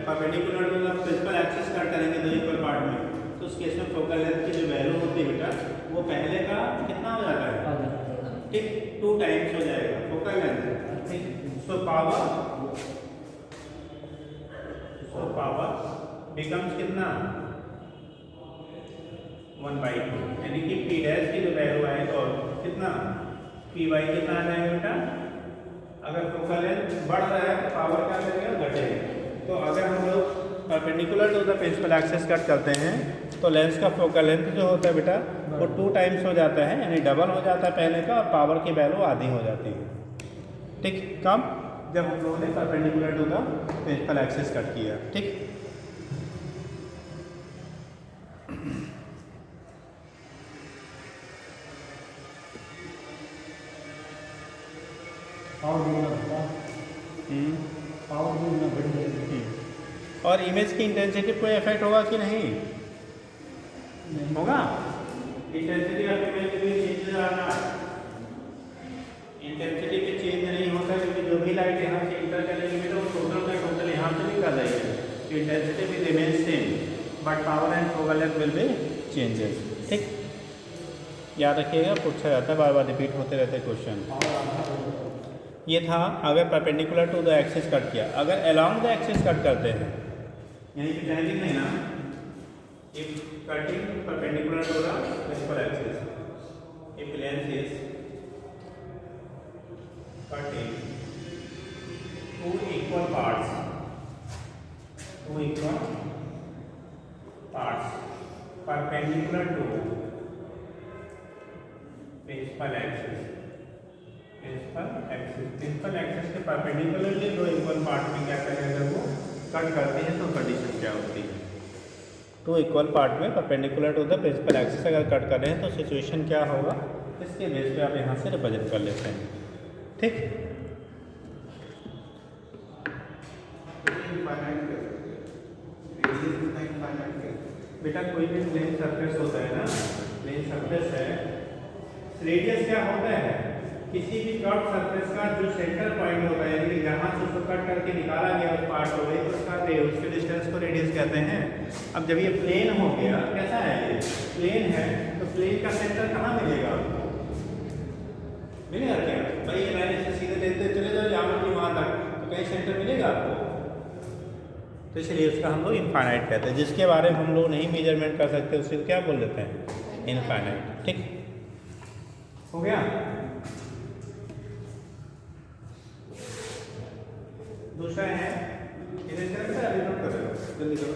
B: perpendicular to the principal axis cut करेंगे दो इक्वल पार्ट में, तो उस केस में फोकल लेंथ की जो वैल्यू होती है बेटा वो पहले का कितना हो जाता है? ठीक, 2 टाइम्स हो जाएगा फोकल लेंथ। ठीक, सो पावर बिकम्स कितना? 1/2, यानी कि p डैश की जो वैल्यू आए तो कितना p बाई कितना आ जाएगा बेटा? अगर फोकल लेंथ बढ़ रहा है तो पावर क्या करेगा? घटेगा। तो अगर हम लोग perpendicular to the principal axis cut करते हैं तो लेंस का फोकल लेंथ जो होता है बेटा वो 2 टाइम्स हो जाता है, यानी डबल हो जाता है पहले का, और पावर की वैल्यू आधी हो जाती है। ठीक, कब? जब हम लोगों ने perpendicular to the principal axis cut किया। ठीक, और इमेज की इंटेंसिटी कोई इफेक्ट होगा कि नहीं? होगा। इंटेंसिटी ऑफ इमेज में चेंज आना, इंटेंसिटी में चेंज नहीं होता क्योंकि जो भी लाइट यहाँ से इंटर करेगी तो वो टोटल का टोटल यहाँ से भी कर जाएगी। Intensity will remain same but power and focal length will be changes. ठीक, याद रखिएगा, पूछा जाता है, बार बार रिपीट होते रहते क्वेश्चन। ये था अगर perpendicular to the axis cut किया। अगर अलोंग द एक्सिस कट करते हैं, यहीं पे जाएंगे नहीं ना, if cutting perpendicular to the principal axis, if length is cutting 2 equal parts perpendicular to principal axis के परपेंडिकुलरली 2 इक्वल पार्ट में क्या करेंगे? वो कट करते हैं तो कंडीशन क्या होती है? 2 इक्वल पार्ट में perpendicular to the principal axis अगर कट कर रहे हैं तो सिचुएशन क्या होगा, इसके बेस पे आप यहाँ से रिप्रेजेंट कर लेते हैं। ठीक, बेटा कोई भी प्लेन सरफेस होता है ना, प्लेन सरफेस है, रेडियस क्या होता है, किसी भी कर्व सरफेस का जो सेंटर पॉइंट होता है, यानी कि जहाँ से उसको कट करके निकाला गया उस पार्ट को, वही तो उसके डिस्टेंस को रेडियस कहते हैं। अब जब ये प्लेन हो गया, कैसा है ये प्लेन है, तो प्लेन का सेंटर कहाँ मिलेगा आपको, मिलेगा क्या भाई, ये मैंने इसे सीधे लेते चले जाओ यहाँ पर वहाँ तक, तो कहीं सेंटर मिलेगा आपको, तो इसलिए उसका हम लोग इनफाइनाइट कहते हैं। जिसके बारे में हम लोग नहीं मेजरमेंट कर सकते उसे क्या बोल देते हैं, इनफाइनाइट। ठीक हो गया। दूसरा है इधर से अभी नोट कर लो, जल्दी करो।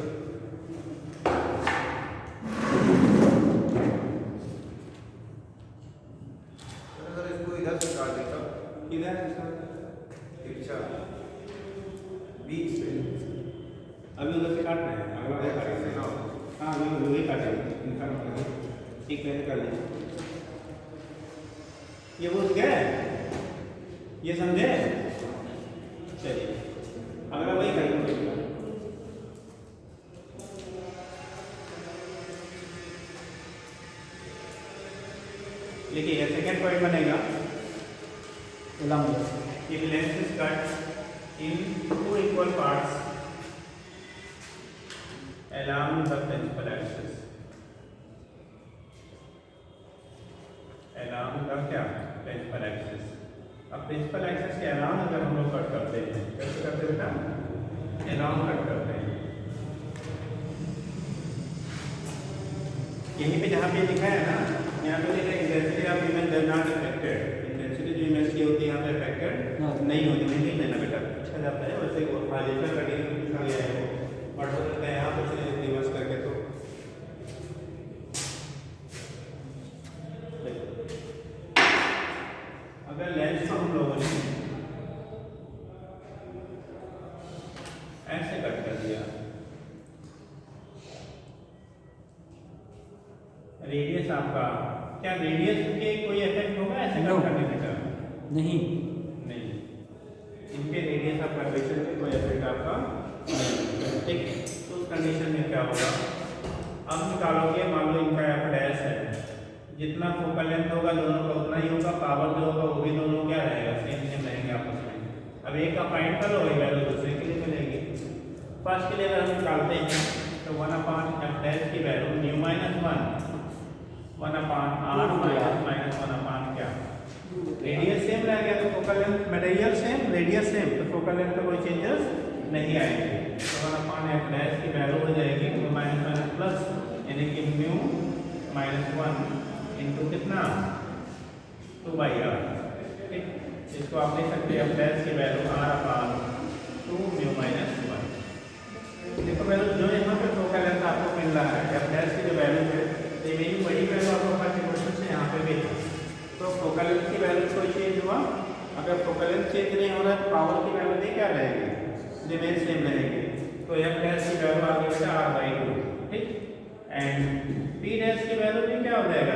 C: सर इसको इधर से काट देता
B: इधर
C: अच्छा बीच पे
B: अभी उधर से काटना है, अगला वाला काटेंगे। हाँ अभी वही काटेंगे, इनका ठीक है कर लीजिए। ये बुझ गए, ये समझे, चलिए अगला वही करेंगे। देखिए सेकेंड पॉइंट बनेगा, if length is cut in two equal parts along the principal axis, along the क्या principal axis। अब principal axis के along अगर हम लोग कट करते हैं, कैसे करते हैं बेटा, along कट करते हैं। यहीं पे जहाँ पे लिखा है ना, यहाँ पे लिखा है intensity of image does not affected. Intensity जो इमेज की होती है यहाँ पे अफेक्टेड नहीं होती, नहीं लिख लेना बेटा, अच्छा जाता है। वैसे वो फाइलेशन कटिंग लिखा गया है, वो पढ़ सकते हैं यहाँ पे रिवर्स करके। तो अगर लेंस को हम लोगों ने ऐसे कट कर दिया, रेडियस आपका क्या, रेडियस के कोई इफेक्ट होगा ऐसे कट करने में?
A: नहीं
B: नहीं, इनके रेडियस ऑफ कर्वेचर में कोई इफेक्ट आपका नहीं। ठीक, तो उस कंडीशन में क्या होगा, अब निकालोगे, मान लो इनका एफ डैश है, जितना फोकल लेंथ होगा दोनों का उतना ही होगा, पावर जो होगा वो भी दोनों क्या रहेगा, सेम सेम रहेंगे आपस में। अब एक का फाइंड करो, वही वैल्यू दूसरे के लिए मिलेगी। फर्स्ट के लिए अगर हम निकालते हैं तो 1/f की वैल्यू न्यू माइनस 1/r क्या, रेडियस सेम रह गया तो focal length, material same, radius same, तो फोकल लेंथ का कोई चेंजेस नहीं आएंगे। तो 1/f की वैल्यू हो जाएगी माइनस प्लस, यानी कि म्यू -1 इंटू कितना 2/r। ठीक, इसको आप देख सकते हैं f की वैल्यू r/2 म्यू -1। देखो वैल्यू जो यहाँ पे फोकल लेंथ आपको मिल रहा है, f की जो वैल्यू है, ये मेरी बड़ी वैल्यू आपको फर्स्ट इक्वेशन से यहाँ पे भी है। तो फोकल लेंथ की वैल्यू कोई चेंज हुआ, अगर फोकल लेंथ चेंज नहीं हो रहा है, पावर की वैल्यू नहीं क्या रहेगी, रिमेन सेम रहेगी। तो f डैश की वैल्यू आ गई है r/2। ठीक, एंड p डैश की वैल्यू भी क्या हो जाएगा,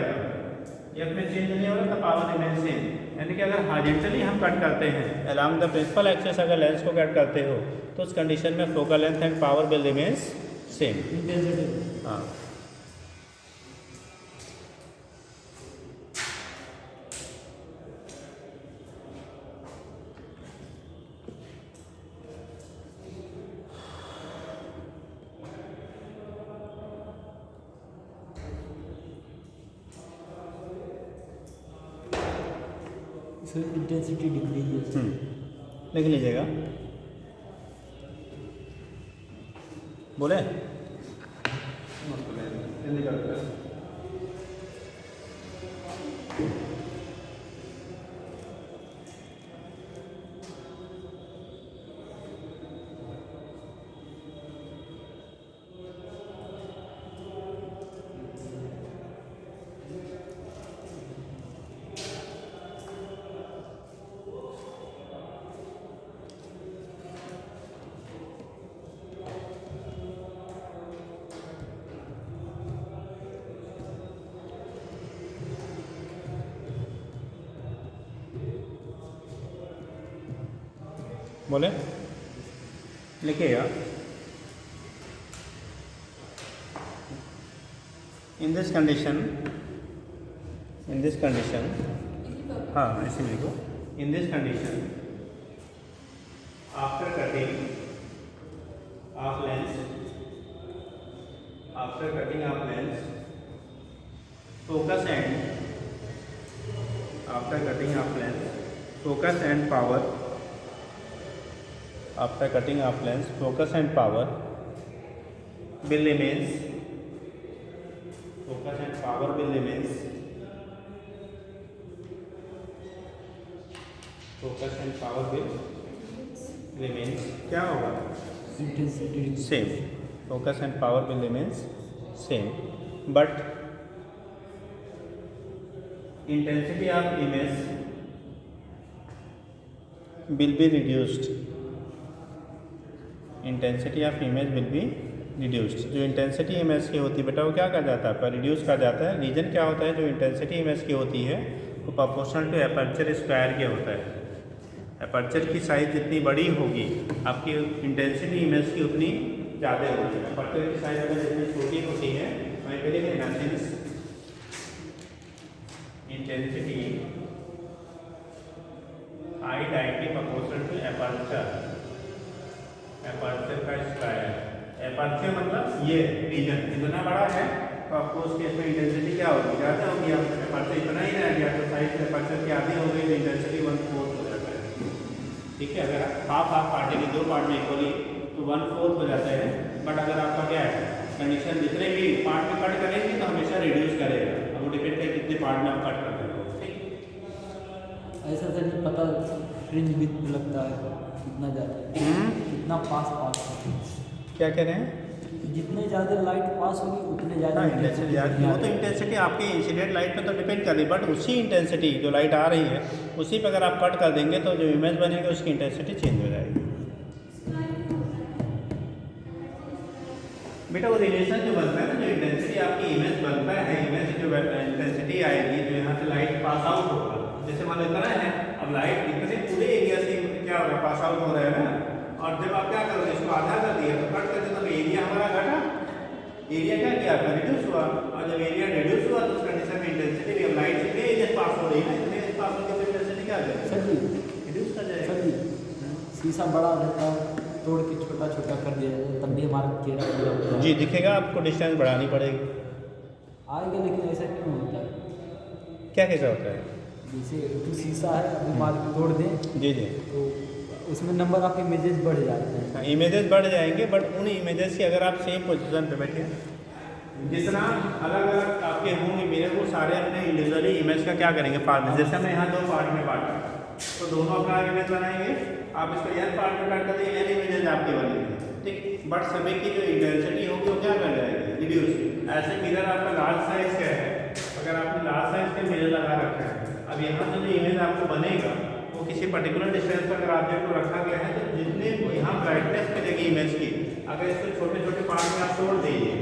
B: f में चेंज नहीं हो रहा तो पावर रिमेन सेम। यानी कि अगर हॉरिजॉन्टली हम कट करते हैं अलोंग द प्रिंसिपल एक्सिस, अगर लेंस को कट करते हो तो उस कंडीशन में focal length and power will remains same. हाँ,
A: इंटेंसिटी डिक्रीज
B: लिख लीजिएगा, बोले बोले लिखिएगा। In this condition, in this condition, हाँ ऐसे लिखो, in this condition after cutting of lens, after cutting of lens focus and after cutting of lens focus and power, after cutting of lens focus and power will remains, focus and power will remains, focus and power will remains, क्या होगा
A: intensity
B: same, focus and power will remains same, but intensity of image will be reduced, intensity of image will be reduced। जो intensity image की होती है बेटा वो क्या कर जाता है आपका, रिड्यूस कर जाता है। रीजन क्या होता है, जो इंटेंसिटी इमेज की होती है वो प्रोपोर्शनल टू एपर्चर स्क्वायर के होता है। एपर्चर की साइज जितनी बड़ी होगी आपकी इंटेंसिटी इमेज की उतनी ज़्यादा होगी। एपर्चर की साइज अगर जितनी छोटी होती है वहीं पर लिखना since intensity I directly proportional to aperture, aperture का स्क्वायर। एपर्चर मतलब ये रीजन इतना बड़ा है तो आपको उस केस में इंटेंसिटी क्या होगी, ज़्यादा होगी। आप एपर्चर इतना ही रह गया तो साइज एपर्चर की आधी हो गई तो इंटेंसिटी 1/4 हो जाता है। ठीक है, अगर हाफ हाफ काटेंगे दो पार्ट में इक्वली तो 1/4 हो जाता है। बट अगर आपका क्या है कंडीशन जितने भी पार्ट में कट करेंगे तो हमेशा रिड्यूस करेगा, अब वो डिपेंड है कितने पार्ट में आप कट करते हो। ठीक,
A: ऐसा सर नहीं पता फ्रिंज भी लगता है कितना ज़्यादा, कितना पास
B: क्या कह रहे हैं,
A: जितने ज़्यादा लाइट पास होगी उतने ज़्यादा
B: हाँ इंटेंसिटी, वो तो इंटेंसिटी आपकी इंसिडेंट लाइट पे तो डिपेंड कर रही है। बट उसी इंटेंसिटी जो लाइट आ रही है उसी पे अगर आप कट कर देंगे तो जो इमेज बनेगी उसकी इंटेंसिटी चेंज हो जाएगी। बेटा वो रिलेशन जो बनता है ना, जो इंटेंसिटी आपकी इमेज बनता है, इमेज जो इंटेंसिटी आएगी जो यहाँ से लाइट पास आउट होगा, जैसे मान लो इतना है, अब लाइट इतने पूरे एरिया से क्या हो रहा है पास आउट हो रहा है ना, और जब आप क्या करोगे इसको आधा कर दिया तो कट करते तो एरिया हमारा घटा, एरिया क्या किया आपका रिड्यूस हुआ, और जब एरिया रिड्यूस हुआ तो उस कंडीशन में इंटेंसिटी भी, अब लाइट इतने एरिया पास हो रही है ना, इतने पास होने की इंटेंसिटी क्या आ जाएगी,
A: सर जी
B: रिड्यूस कर जाएगी।
A: सर जी शीशा बड़ा रहता है तोड़ के छोटा छोटा कर दिया जाए तब भी हमारा चेहरा पूरा होता है।
B: जी दिखेगा, आपको डिस्टेंस बढ़ानी पड़ेगी।
A: आएगा लेकिन ऐसा क्यों होता है,
B: क्या कैसा होता है,
A: जैसे तो शीशा है अभी मार के तोड़ दें
B: जी जी
A: तो उसमें नंबर ऑफ इमेजेस बढ़ जाते हैं।
B: इमेजेस बढ़ जाएंगे, बट उन इमेजेस की अगर आप सेम पोजीशन पे बैठे जितना अलग अलग आपके होंगे मेरे को सारे अपने इंडिविजुअली इमेज का क्या करेंगे पार्ट, जैसे मैं यहाँ दो पार्ट में बांटा तो दोनों अपना इमेज बनाएंगे, आप इसको एन पार्ट में काट कर एन इमेजेस आपके बनेंगे। ठीक, बट सभी की जो इंटेंसिटी होगी वो क्या कर जाएगी, रिड्यूस। ऐसे मिरर आपका लार्ज साइज का है, अगर आपने लार्ज साइज का मिरर लगा रखा है, अब यहाँ से जो इमेज आपको बनेगा वो किसी पर्टिकुलर डिस्टेंस पर अगर ऑब्जेक्ट को रखा गया है तो जितने यहाँ ब्राइटनेस मिलेगी इमेज की, अगर इसको छोटे छोटे पार्ट में आप तोड़ दीजिए,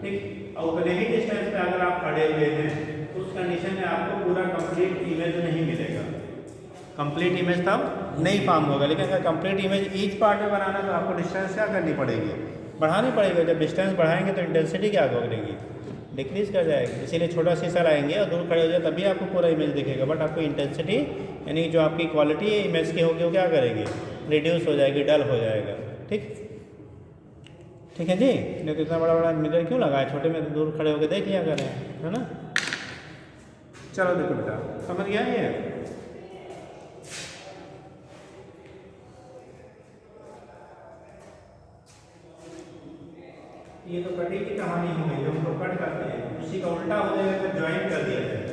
B: ठीक, और उतने ही डिस्टेंस पे अगर आप खड़े हुए हैं उस कंडीशन में आपको पूरा कंप्लीट इमेज नहीं मिलेगा, कंप्लीट इमेज तब नहीं फॉर्म होगा। लेकिन अगर कंप्लीट इमेज ईच पार्ट में बनाना तो आपको डिस्टेंस क्या करनी पड़ेगी, बढ़ानी पड़ेगी। जब डिस्टेंस बढ़ाएंगे तो इंटेंसिटी क्या करेगी, डिक्रीज कर जाएगी। इसीलिए छोटा शीशा लाएंगे और दूर खड़े हो जाए तभी आपको पूरा इमेज दिखेगा, बट आपको इंटेंसिटी यानी जो आपकी क्वालिटी है इमेज की होगी वो क्या करेगी, रिड्यूस हो जाएगी, डल हो जाएगा। ठीक, ठीक है जी। नहीं तो इतना बड़ा बड़ा मिरर क्यों लगाए, छोटे में दूर खड़े होकर देख लिया करें, है ना। चलो देखो बेटा समझ गया ये, ये तो कटिंग की कहानी हो गई, जो हम लोग कट करते हैं उसी का उल्टा हो जाएगा तो ज्वाइन कर दिया जाए।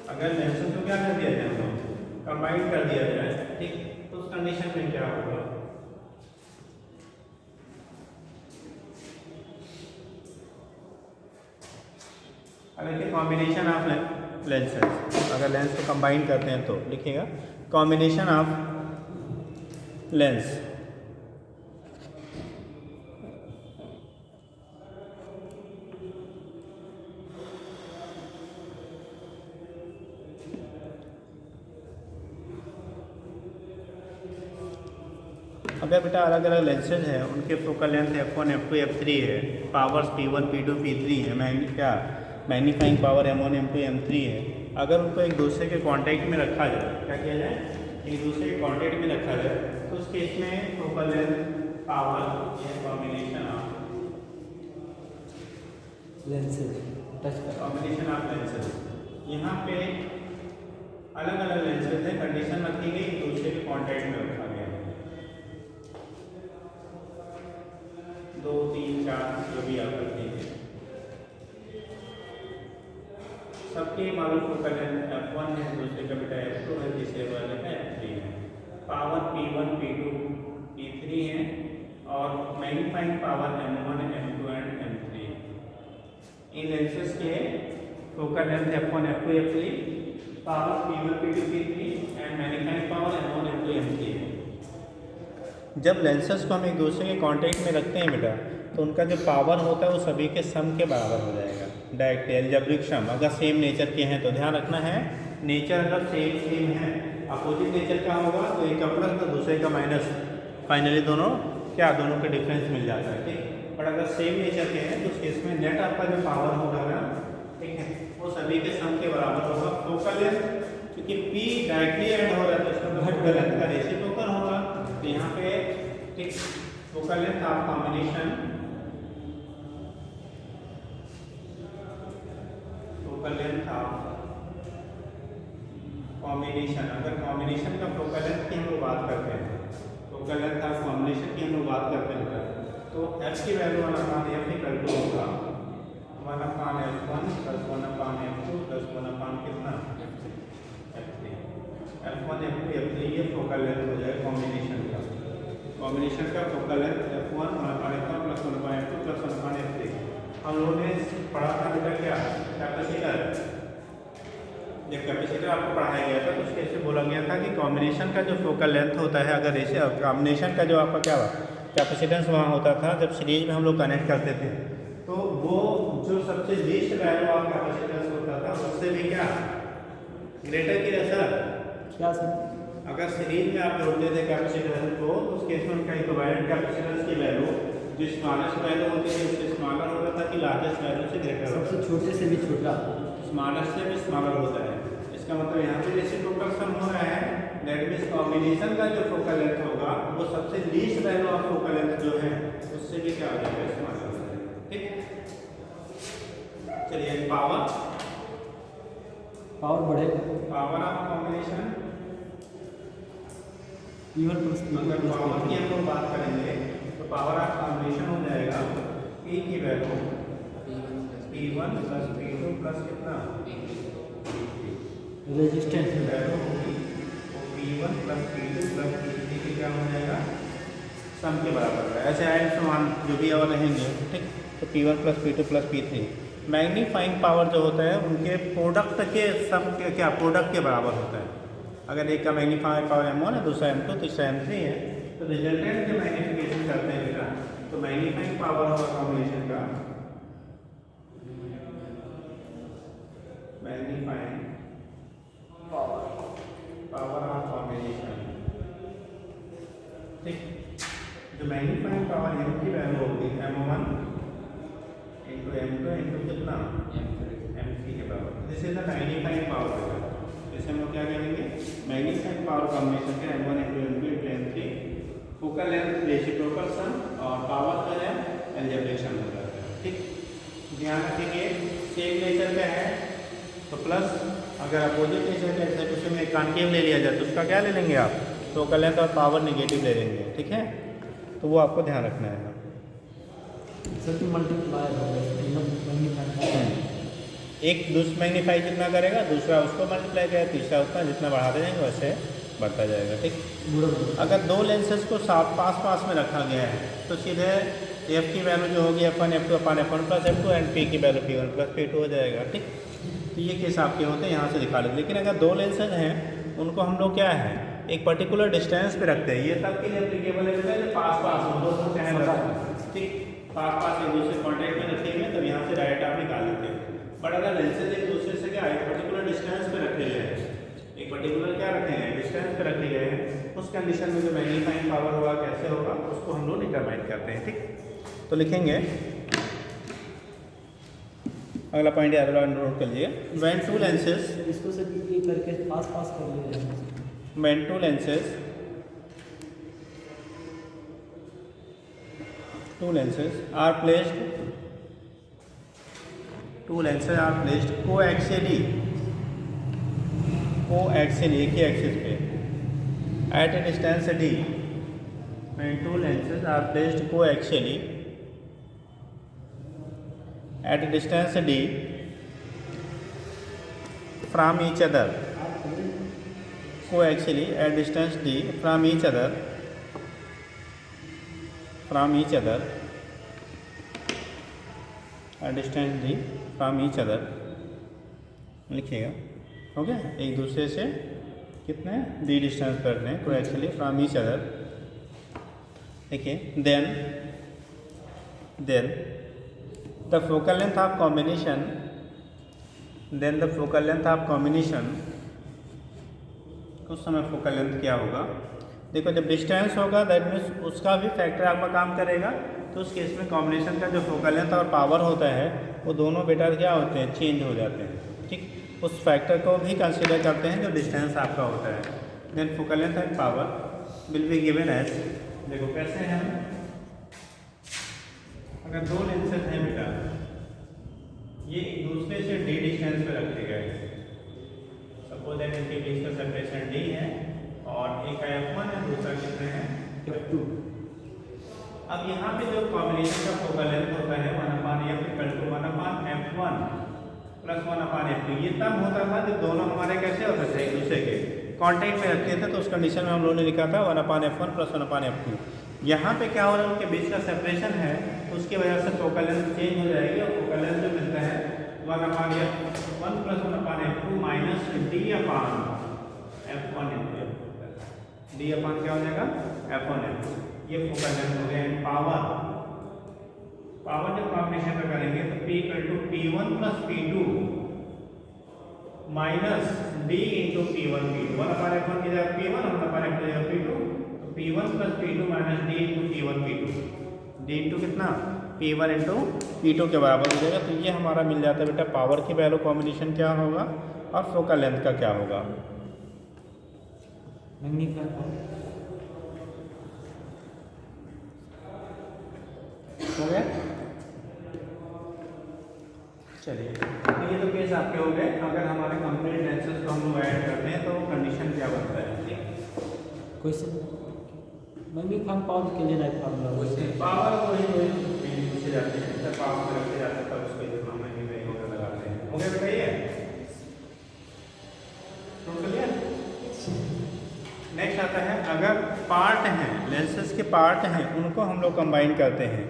B: अगर लेंसेज को क्या कर दिया जाए, हम लोग कंबाइन कर दिया जाए, ठीक, तो उस कंडीशन में क्या होगा, अगर कि कॉम्बिनेशन ऑफ लेंसेज, अगर लेंस को कंबाइन करते हैं तो लिखिएगा कॉम्बिनेशन ऑफ लेंस अगर बेटा अलग अलग लेंसेज हैं उनके focal length f1 f2 f3 है, पावर्स p1 p2 p3 है, मैं क्या magnifying power M1 M2 M3 है, अगर उनको एक दूसरे के कांटेक्ट में रखा जाए, क्या किया जाए, एक दूसरे के कांटेक्ट में रखा जाए, तो उस केस में फोकल लेंथ पावर या कॉम्बिनेशन ऑफ
A: लेंसेज टच कर
B: कॉम्बिनेशन ऑफ लेंसेज, यहाँ पे अलग अलग लेंसेज है, कंडीशन रखी गई, एक दूसरे के कांटेक्ट में रखा गया, 2 3 4 जो भी आप रखेंगे, सबके मालूम फोकल लेंथ F1 है, दूसरे का बेटा F2 है, तीसरे वाले का F3 है, पावर P1 P2 P3 है, और magnifying power M1 M2 and M3। इन लेंसेज के focal length F1 F2 F3, power P1 P2 P3 and magnifying power M1 M2 M3 है। जब लेंसेज को हम एक दूसरे के कांटेक्ट में रखते हैं बेटा, तो उनका जो पावर होता है वो सभी के सम के बराबर हो जाएगा, डायरेक्ट एल्जेब्रिक सम। अगर सेम नेचर के हैं तो ध्यान रखना है, नेचर अगर सेम है, अपोजिट नेचर का होगा तो एक का प्लस तो दूसरे का माइनस, फाइनली दोनों के डिफरेंस मिल जाता है, ठीक। पर अगर सेम नेचर के हैं तो उस केस में नेट आपका जो पावर होगा ना, ठीक है, वो सभी के सम के बराबर होगा। फोकल लेंथ क्योंकि P डायरेक्टली ऐड हो रहा है तो इसका फोकल लेंथ का रेसिप्रोकल होगा, तो यहाँ पे ठीक focal length of combination, focal length of combination, अगर कॉम्बिनेशन का फोकल लेंथ की हम लोग बात करते हैं, फोकल लेंथ ऑफ कॉम्बिनेशन की हम लोग बात करते हैं, तो f की वैल्यू 1/f इक्वल टू होगा 1/f1 प्लस 1/f2 प्लस 1/ कितना f3, f1 f2 f3 ये फोकल लेंथ हो जाएगा कॉम्बिनेशन का focal length f1 1/f1 plus 1/f2 plus 1/f3। हम लोगों ने पढ़ा था बेटा क्या, कैपेसिटर। जब कैपेसिटर आपको पढ़ाया गया था तो उसके से बोला गया था कि कॉम्बिनेशन का जो फोकल लेंथ होता है, अगर ऐसे कॉम्बिनेशन का जो आपका क्या हुआ कैपेसिटेंस वहाँ होता था, जब सीरीज में हम लोग कनेक्ट करते थे, तो वो जो सबसे लीस्ट वैल्यू ऑफ कैपेसिटेंस होता था उससे भी क्या ग्रेटर की सर,
A: क्या सर,
B: अगर सीरीज में आप जोड़ते थे कैपेसिटेंस को, उस केस में उनका इक्विवेलेंट कैपेसिटेंस की वैल्यू जो स्मॉलेस्ट वैल्यू होती है उससे स्मॉलर होता था कि लार्जेस्ट वैल्यू से ग्रेटर होता
A: सबसे छोटे से भी छोटा,
B: स्मॉलेस्ट से भी स्मॉलर होता है। इसका मतलब यहाँ पे रेसिप्रोकल सम हो रहा है, दैट मीन्स कॉम्बिनेशन का जो फोकल लेंथ होगा वो सबसे least value of focal length जो है उससे भी क्या हो जाएगा, स्मॉलर हो जाएगा, ठीक। चलिए
A: पावर बढ़ेगा,
B: power of combination,
A: P1 plus
B: अगर पावर की हम लोग बात करेंगे तो पावर ऑफ कॉम्बिनेशन हो जाएगा P की value P1 plus P2 plus कितना
A: रेजिस्टेंस
B: की वैल्यू होगी वो P1 plus P2 plus P3 की क्या हो जाएगा, सम के बराबर है। ऐसे आए समान जो भी और रहेंगे, ठीक। तो P1 plus P2 plus P3 magnifying power जो होता है उनके प्रोडक्ट के सम के क्या प्रोडक्ट के बराबर होता है। अगर एक का मैग्नीफाइंग पावर M1 है, दूसरा M2, तीसरा M3 है, तो रिजल्टेंट के मैग्नीफिकेशन करते हैं बेटा, तो मैग्नीफाइंग पावर होगा कॉम्बिनेशन का मैग्नीफाइंग पावर ऑफ कॉम्बिनेशन, ठीक। जो मैग्नीफाइंग पावर M की वैल्यू होगी M1 इंटू M2 इंटू कितना M3 के बराबर, this is the magnifying power. जैसे हम लोग क्या करेंगे, मैग्नीफाइंग पावर कॉम्बिनेशन का M1 into M2 into M3, focal length reciprocal sum और पावर का है एल्जेब्रिक सम हो जाता है, ठीक। ध्यान रखिए सेम नेचर का है तो प्लस, अगर अपोजिट नेचर का है तो उसमें कॉन्केव ले लिया जाए तो उसका क्या ले लेंगे आप, फोकल लेंथ और पावर नेगेटिव ले लेंगे, ठीक है। तो वो आपको ध्यान रखना है।
A: सर की मल्टीप्लायर होगा,
B: एक दूसरा मैग्नीफाई जितना करेगा दूसरा उसको मल्टीप्लाई करेगा, तीसरा उतना, जितना बढ़ाते जाएंगे वैसे बढ़ता जाएगा, ठीक। अगर दो लेंसेज को साथ पास में रखा गया है तो सीधे f की वैल्यू जो होगी F1 F2 upon F1 plus F2 and P की वैल्यू P1 प्लस P2 हो जाएगा, ठीक। तो ये केस आपके होते हैं, यहाँ से दिखा लेते। लेकिन अगर दो लेंसेज हैं उनको हम लोग क्या है एक पर्टिकुलर डिस्टेंस पे रखते हैं, ये तब के लिए एप्लीकेबल है जो पास हो दो चैनल रखते हैं, ठीक। पास एक दूसरे कॉन्टेक्ट में रखे हुए तब यहाँ से डायरेक्ट आप निकाल लेते हैं। बट अगर लेंसेज एक दूसरे से क्या एक पर्टिकुलर डिस्टेंस पे रखे गए हैं, एक पर्टिकुलर क्या रखे हैं डिस्टेंस पे रखे गए हैं, उस कंडीशन में जो मैग्नीफाइंग पावर होगा कैसे होगा उसको हम लोग डिटरमाइन करते हैं, ठीक। तो लिखेंगे अगला पॉइंट याद नोट कर लीजिए। व्हेन टू लेंसेज,
A: इसको सर ये करके पास पास कर लिया जाए।
B: When to lenses are placed coaxially एक ही एक्सिस पे at a distance d, when two lenses are placed coaxially at a distance d from each other, coaxially at distance d from each other at distance d from each other, लिखिएगा, हो गया। एक दूसरे से कितने d distance पर रहे coaxially from each other, देखिए। then the focal length of combination, उस समय फोकल लेंथ क्या होगा? देखो जब डिस्टेंस होगा दैट मीन्स उसका भी फैक्टर आपका काम करेगा, तो उस केस में कॉम्बिनेशन का जो फोकल लेंथ और पावर होता है वो दोनों बेटा क्या होते हैं, चेंज हो जाते हैं, ठीक। उस फैक्टर को भी कंसीडर करते हैं जो डिस्टेंस आपका होता है। Then focal length and power will be given as, देखो कैसे हैं, अगर दो लेंसेज हैं बेटा, ये एक दूसरे से d डिस्टेंस पे रखे गए, सपोज दैट इनके बीच का सेपरेशन d है और एक f1 है, दूसरा कितने हैं f2। अब यहाँ पे जो कॉम्बिनेशन का फोकल लेंथ होता है 1/f equal to 1/f1 plus 1/f2, ये तब होता था जब दोनों हमारे कैसे होते थे, एक दूसरे के कांटेक्ट में रखते थे, तो उस कंडीशन में हम लोगों ने लिखा था 1/f1 प्लस 1/f2। यहाँ पे क्या हो रहा है, उनके बीच का सेपरेशन है, तो उसकी वजह से फोकल लेंथ चेंज हो जाएगी और फोकल लेंथ जो मिलता है 1/f1 plus 1/f2 minus d/f1 d/f क्या हो जाएगा, f1f2। ये फोकल लेंथ हो गया। एंड पावर जब कॉम्बिनेशन का करेंगे तो P equal to P1 plus P2 minus D into P1 P2, 1/f1 की जगह P1 1/f2 की जगह P2, तो P1 plus P2 minus D into P1 P2, D into कितना P1 इंटू P2 के बराबर हो जाएगा। तो ये हमारा मिल जाता है बेटा पावर की वैल्यू कॉम्बिनेशन क्या होगा और फोकल लेंथ का क्या होगा। हो गया, चलिए। तो ये तो केस आपके हो गए। अगर हमारे कंप्लीट लेंसेज को हम लोग ऐड करते हैं तो कंडीशन क्या बनता है, ठीक।
A: क्वेश्चन मैग्नीफाइंग पावर के लिए नहीं फार्मूला,
B: पावर को ही पूछे जाते हैं, जब पावर में रखे जाते हैं तब उसको इतना मैग्नीफाइंग होकर लगाते हैं। हो गया बेटा ये क्लियर। नेक्स्ट आता है, अगर पार्ट हैं, लेंसेज के पार्ट हैं, उनको हम लोग कंबाइन करते हैं,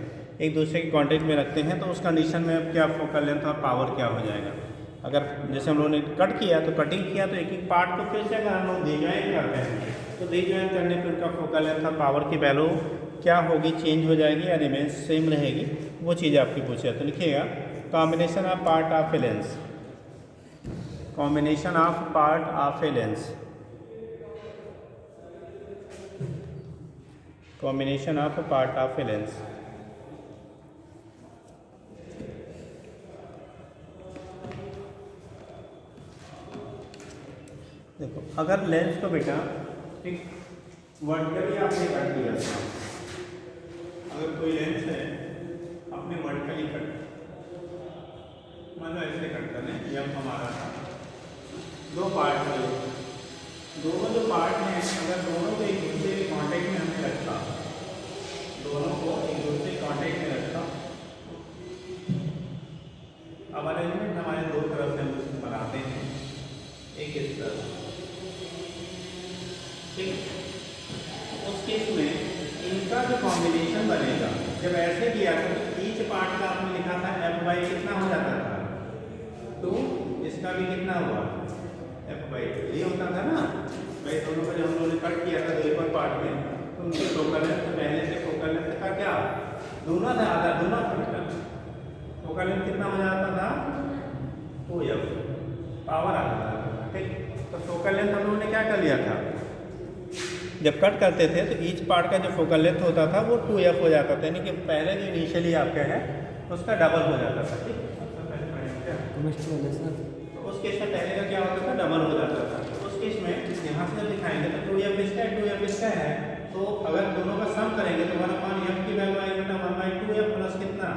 B: एक दूसरे के कांटेक्ट में रखते हैं, तो उस कंडीशन में अब क्या फोकल लेंथ और पावर क्या हो जाएगा। अगर जैसे हम लोगों ने कट किया तो कटिंग किया, तो एक एक पार्ट को फिर से अगर हम लोग डिजॉइन करते हैं, तो डिजॉइन करने पर उनका फोकल लेंथ और पावर की वैल्यू क्या होगी, चेंज हो जाएगी या रिमेन सेम रहेगी, वो चीज़ आपकी पूछे। तो लिखिएगा combination of part of a lens, combination of part of a lens, combination of part of a lens. देखो अगर लेंस को बेटा ठीक वर्टिकली आपने कट किया, अगर कोई लेंस है आपने वर्टिकली कट, मतलब ऐसे कट करने, ये हमारा था दो पार्ट है, दोनों जो पार्ट हैं अगर दोनों को एक दूसरे के कांटेक्ट में हमने रखा, दोनों को एक दूसरे के कांटेक्ट में रखा, अब अरेंजमेंट हमारे दो तरफ से हम बनाते हैं, एक इस तरफ, ठीक। उस केस में इनका जो कॉम्बिनेशन बनेगा, जब ऐसे किया तो ईच पार्ट का आपने लिखा था f/, कितना हो जाता था 2, इसका भी कितना हुआ f/2, ये होता था ना भाई। दोनों को जब हम लोगों ने कट किया था दो एक पार्ट में, तो उनके फोकल लेंथ पहले से फोकल लेंथ का क्या दोनों था, आधा दोनों का फोकल लेंथ कितना हो जाता था 2f, पावर आता था, ठीक। तो फोकल लेंथ हम लोगों ने क्या कर लिया था, जब कट करते थे तो ईच पार्ट का जो फोकल लेंथ होता था वो 2f हो जाता था, यानी कि पहले जो इनिशियली आपका है उसका डबल हो जाता था, ठीक।
A: सेमेस्टर वाले सर।
B: तो उस केस में पहले का क्या होता था, डबल हो जाता था। तो उस केस में यहाँ से जब दिखाएंगे तो 2f इसका है 2f इसका है, तो अगर दोनों का सम करेंगे तो 1/f की वैल्यू आएगी बेटा 1/2f प्लस कितना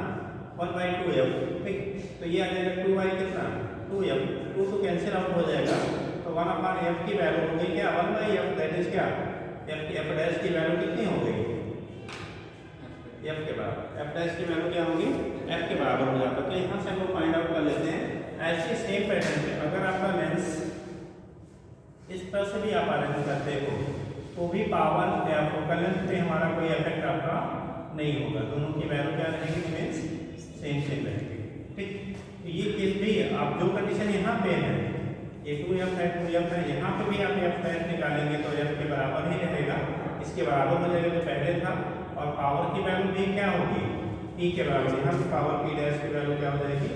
B: 1/2f, ठीक। तो ये आ जाएगा 2y कितना 2f, 2 तो कैंसिल आउट हो जाएगा, तो 1/f की वैल्यू हो गई क्या 1/f, दैट इज क्या f की f डैश की वैल्यू कितनी हो गई f के बराबर, f डैश की वैल्यू क्या होगी f के बराबर हो जाता है। तो यहाँ से हम लोग फाइंड आउट कर लेते हैं। ऐसे सेम पैटर्न पे अगर आपका लेंस इस तरह से भी आप अरेंज करते हो तो भी पावर या फोकल लेंथ पे हमारा कोई इफेक्ट आपका नहीं होगा, दोनों की वैल्यू क्या रहेगी मीन्स सेम रहेगी, ठीक। तो ये केस भी आप जो कंडीशन यहाँ पे है ये 2f है 2f है, यहाँ पे भी आप f डैश निकालेंगे तो f के बराबर ही रहेगा, इसके बराबर हो जाएगा जो पहले था। और पावर की वैल्यू भी क्या होगी p के बराबर, यहाँ पे पावर p डैश की वैल्यू क्या हो जाएगी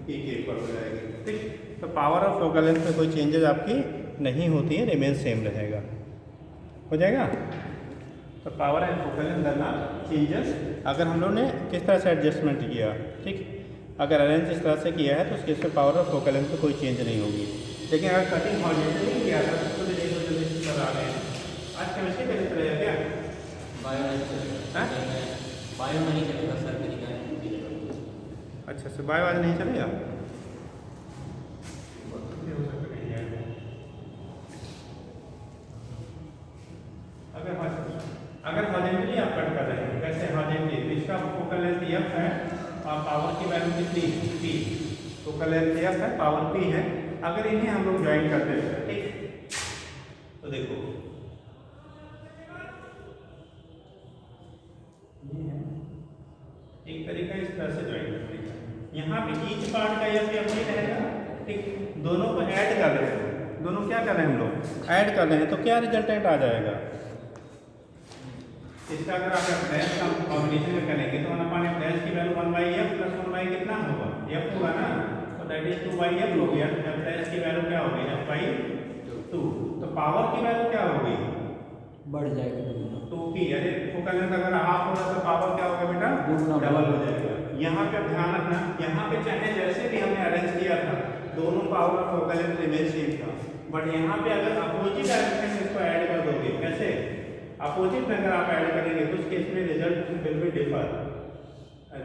B: p के इक्वल हो जाएगी, ठीक। तो पावर और फोकल लेंथ में कोई चेंजेस आपकी नहीं होती है, रिमेन सेम रहेगा, हो जाएगा। तो पावर एंड फोकल लेंथ करना चेंजेस अगर हम लोग ने किस तरह से एडजस्टमेंट किया, ठीक। अगर अरेंज इस तरह से किया है तो उसके इसमें पावर और फोकल लेंथ में कोई चेंज नहीं होगी। लेकिन अगर कटिंग हॉरिजॉन्टली नहीं किया था तो देखो जल्दी से बता रहे हैं। आज केमिस्ट्री का लेक्चर है क्या?
D: बायो नहीं चलेगा, बायो नहीं चलेगा सर, मेरी गाय।
B: अच्छा से बायो आज नहीं चलेगा, अगर हॉरिजॉन्टली आप कट कर रहे हैं, कैसे हॉरिजॉन्टली, तो इसका फोकल लेंथ f है और पावर की वैल्यू कितनी p, फोकल लेंथ f है पावर p है। अगर इन्हें हम लोग ज्वाइन करते हैं, ठीक, तो देखो ये है एक तरीका इस तरह से ज्वाइन करने का, यहाँ पे ईच पार्ट का f नहीं रहेगा, ठीक। दोनों को ऐड कर रहे हैं, दोनों क्या कर रहे हैं हम लोग ऐड कर रहे हैं, तो क्या रिजल्टेंट आ जाएगा इसका? अगर आप डैश का कॉम्बिनेशन में करेंगे तो 1/f डैश की वैल्यू 1/f प्लस 1/, कितना होगा f होगा ना, तो दैट इज 2/f हो गया। f डैश की वैल्यू क्या होगी f/2, तो पावर की वैल्यू क्या होगी
A: बढ़ जाएगी
B: 2p। अरे फोकल लेंथ अगर हाफ होगा तो पावर क्या होगा बेटा डबल हो जाएगा। यहाँ पे ध्यान रखना, यहाँ पे चाहे जैसे भी हमने अरेंज किया था दोनों पावर और फोकल लेंथ रिमेन सेम था, बट यहाँ पे अगर अपोजिट डायरेक्शन में इसको ऐड कर दोगे, कैसे अपोजिट में अगर आप ऐड करेंगे तो उस केस में result will be differ,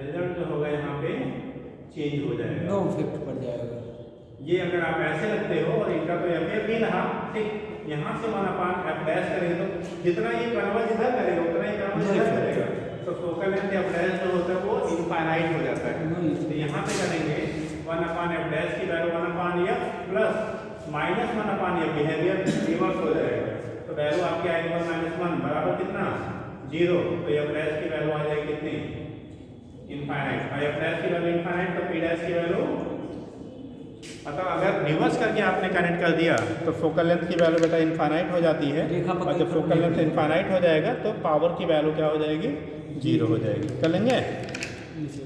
B: result जो होगा यहाँ पे चेंज हो जाएगा,
A: नो इफेक्ट पड़ जाएगा।
B: ये अगर आप ऐसे लगते हो और इनका तो f भी रहा, ठीक, यहाँ से 1/f डैश करेंगे तो जितना ये कन्वर्ज इधर करेगा उतना ही कन्वर्ज इधर करेगा, तो फोकल लेंथ f डैश जो होता है वो इनफाइनाइट हो जाता है। तो यहाँ पे करेंगे 1/f डैश की value 1/f plus -1/f, behaviour reverse हो जाएगा, तो वैल्यू आपकी आएगी 1 - 1 बराबर कितना 0, तो f डैश की वैल्यू आ जाएगी कितनी इनफाइनाइट, और f डैश की वैल्यू इनफाइनाइट तो p डैश की वैल्यू, मतलब अगर रिवर्स करके आपने कनेक्ट कर दिया तो फोकल लेंथ की वैल्यू बेटा इनफाइनाइट हो जाती है, और जब फोकल लेंथ इनफाइनाइट हो जाएगा तो पावर की वैल्यू क्या हो जाएगी 0 हो जाएगी। कर लेंगे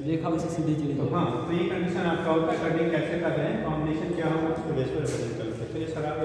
A: रेखा वैसे सीधी चली
B: तो हाँ, तो ये कंडीशन आपका होता है। कटिंग कैसे कर रहे हैं, कॉम्बिनेशन क्या होगा उसके बेस पर रिप्रेजेंट करते हैं। चलिए सर आप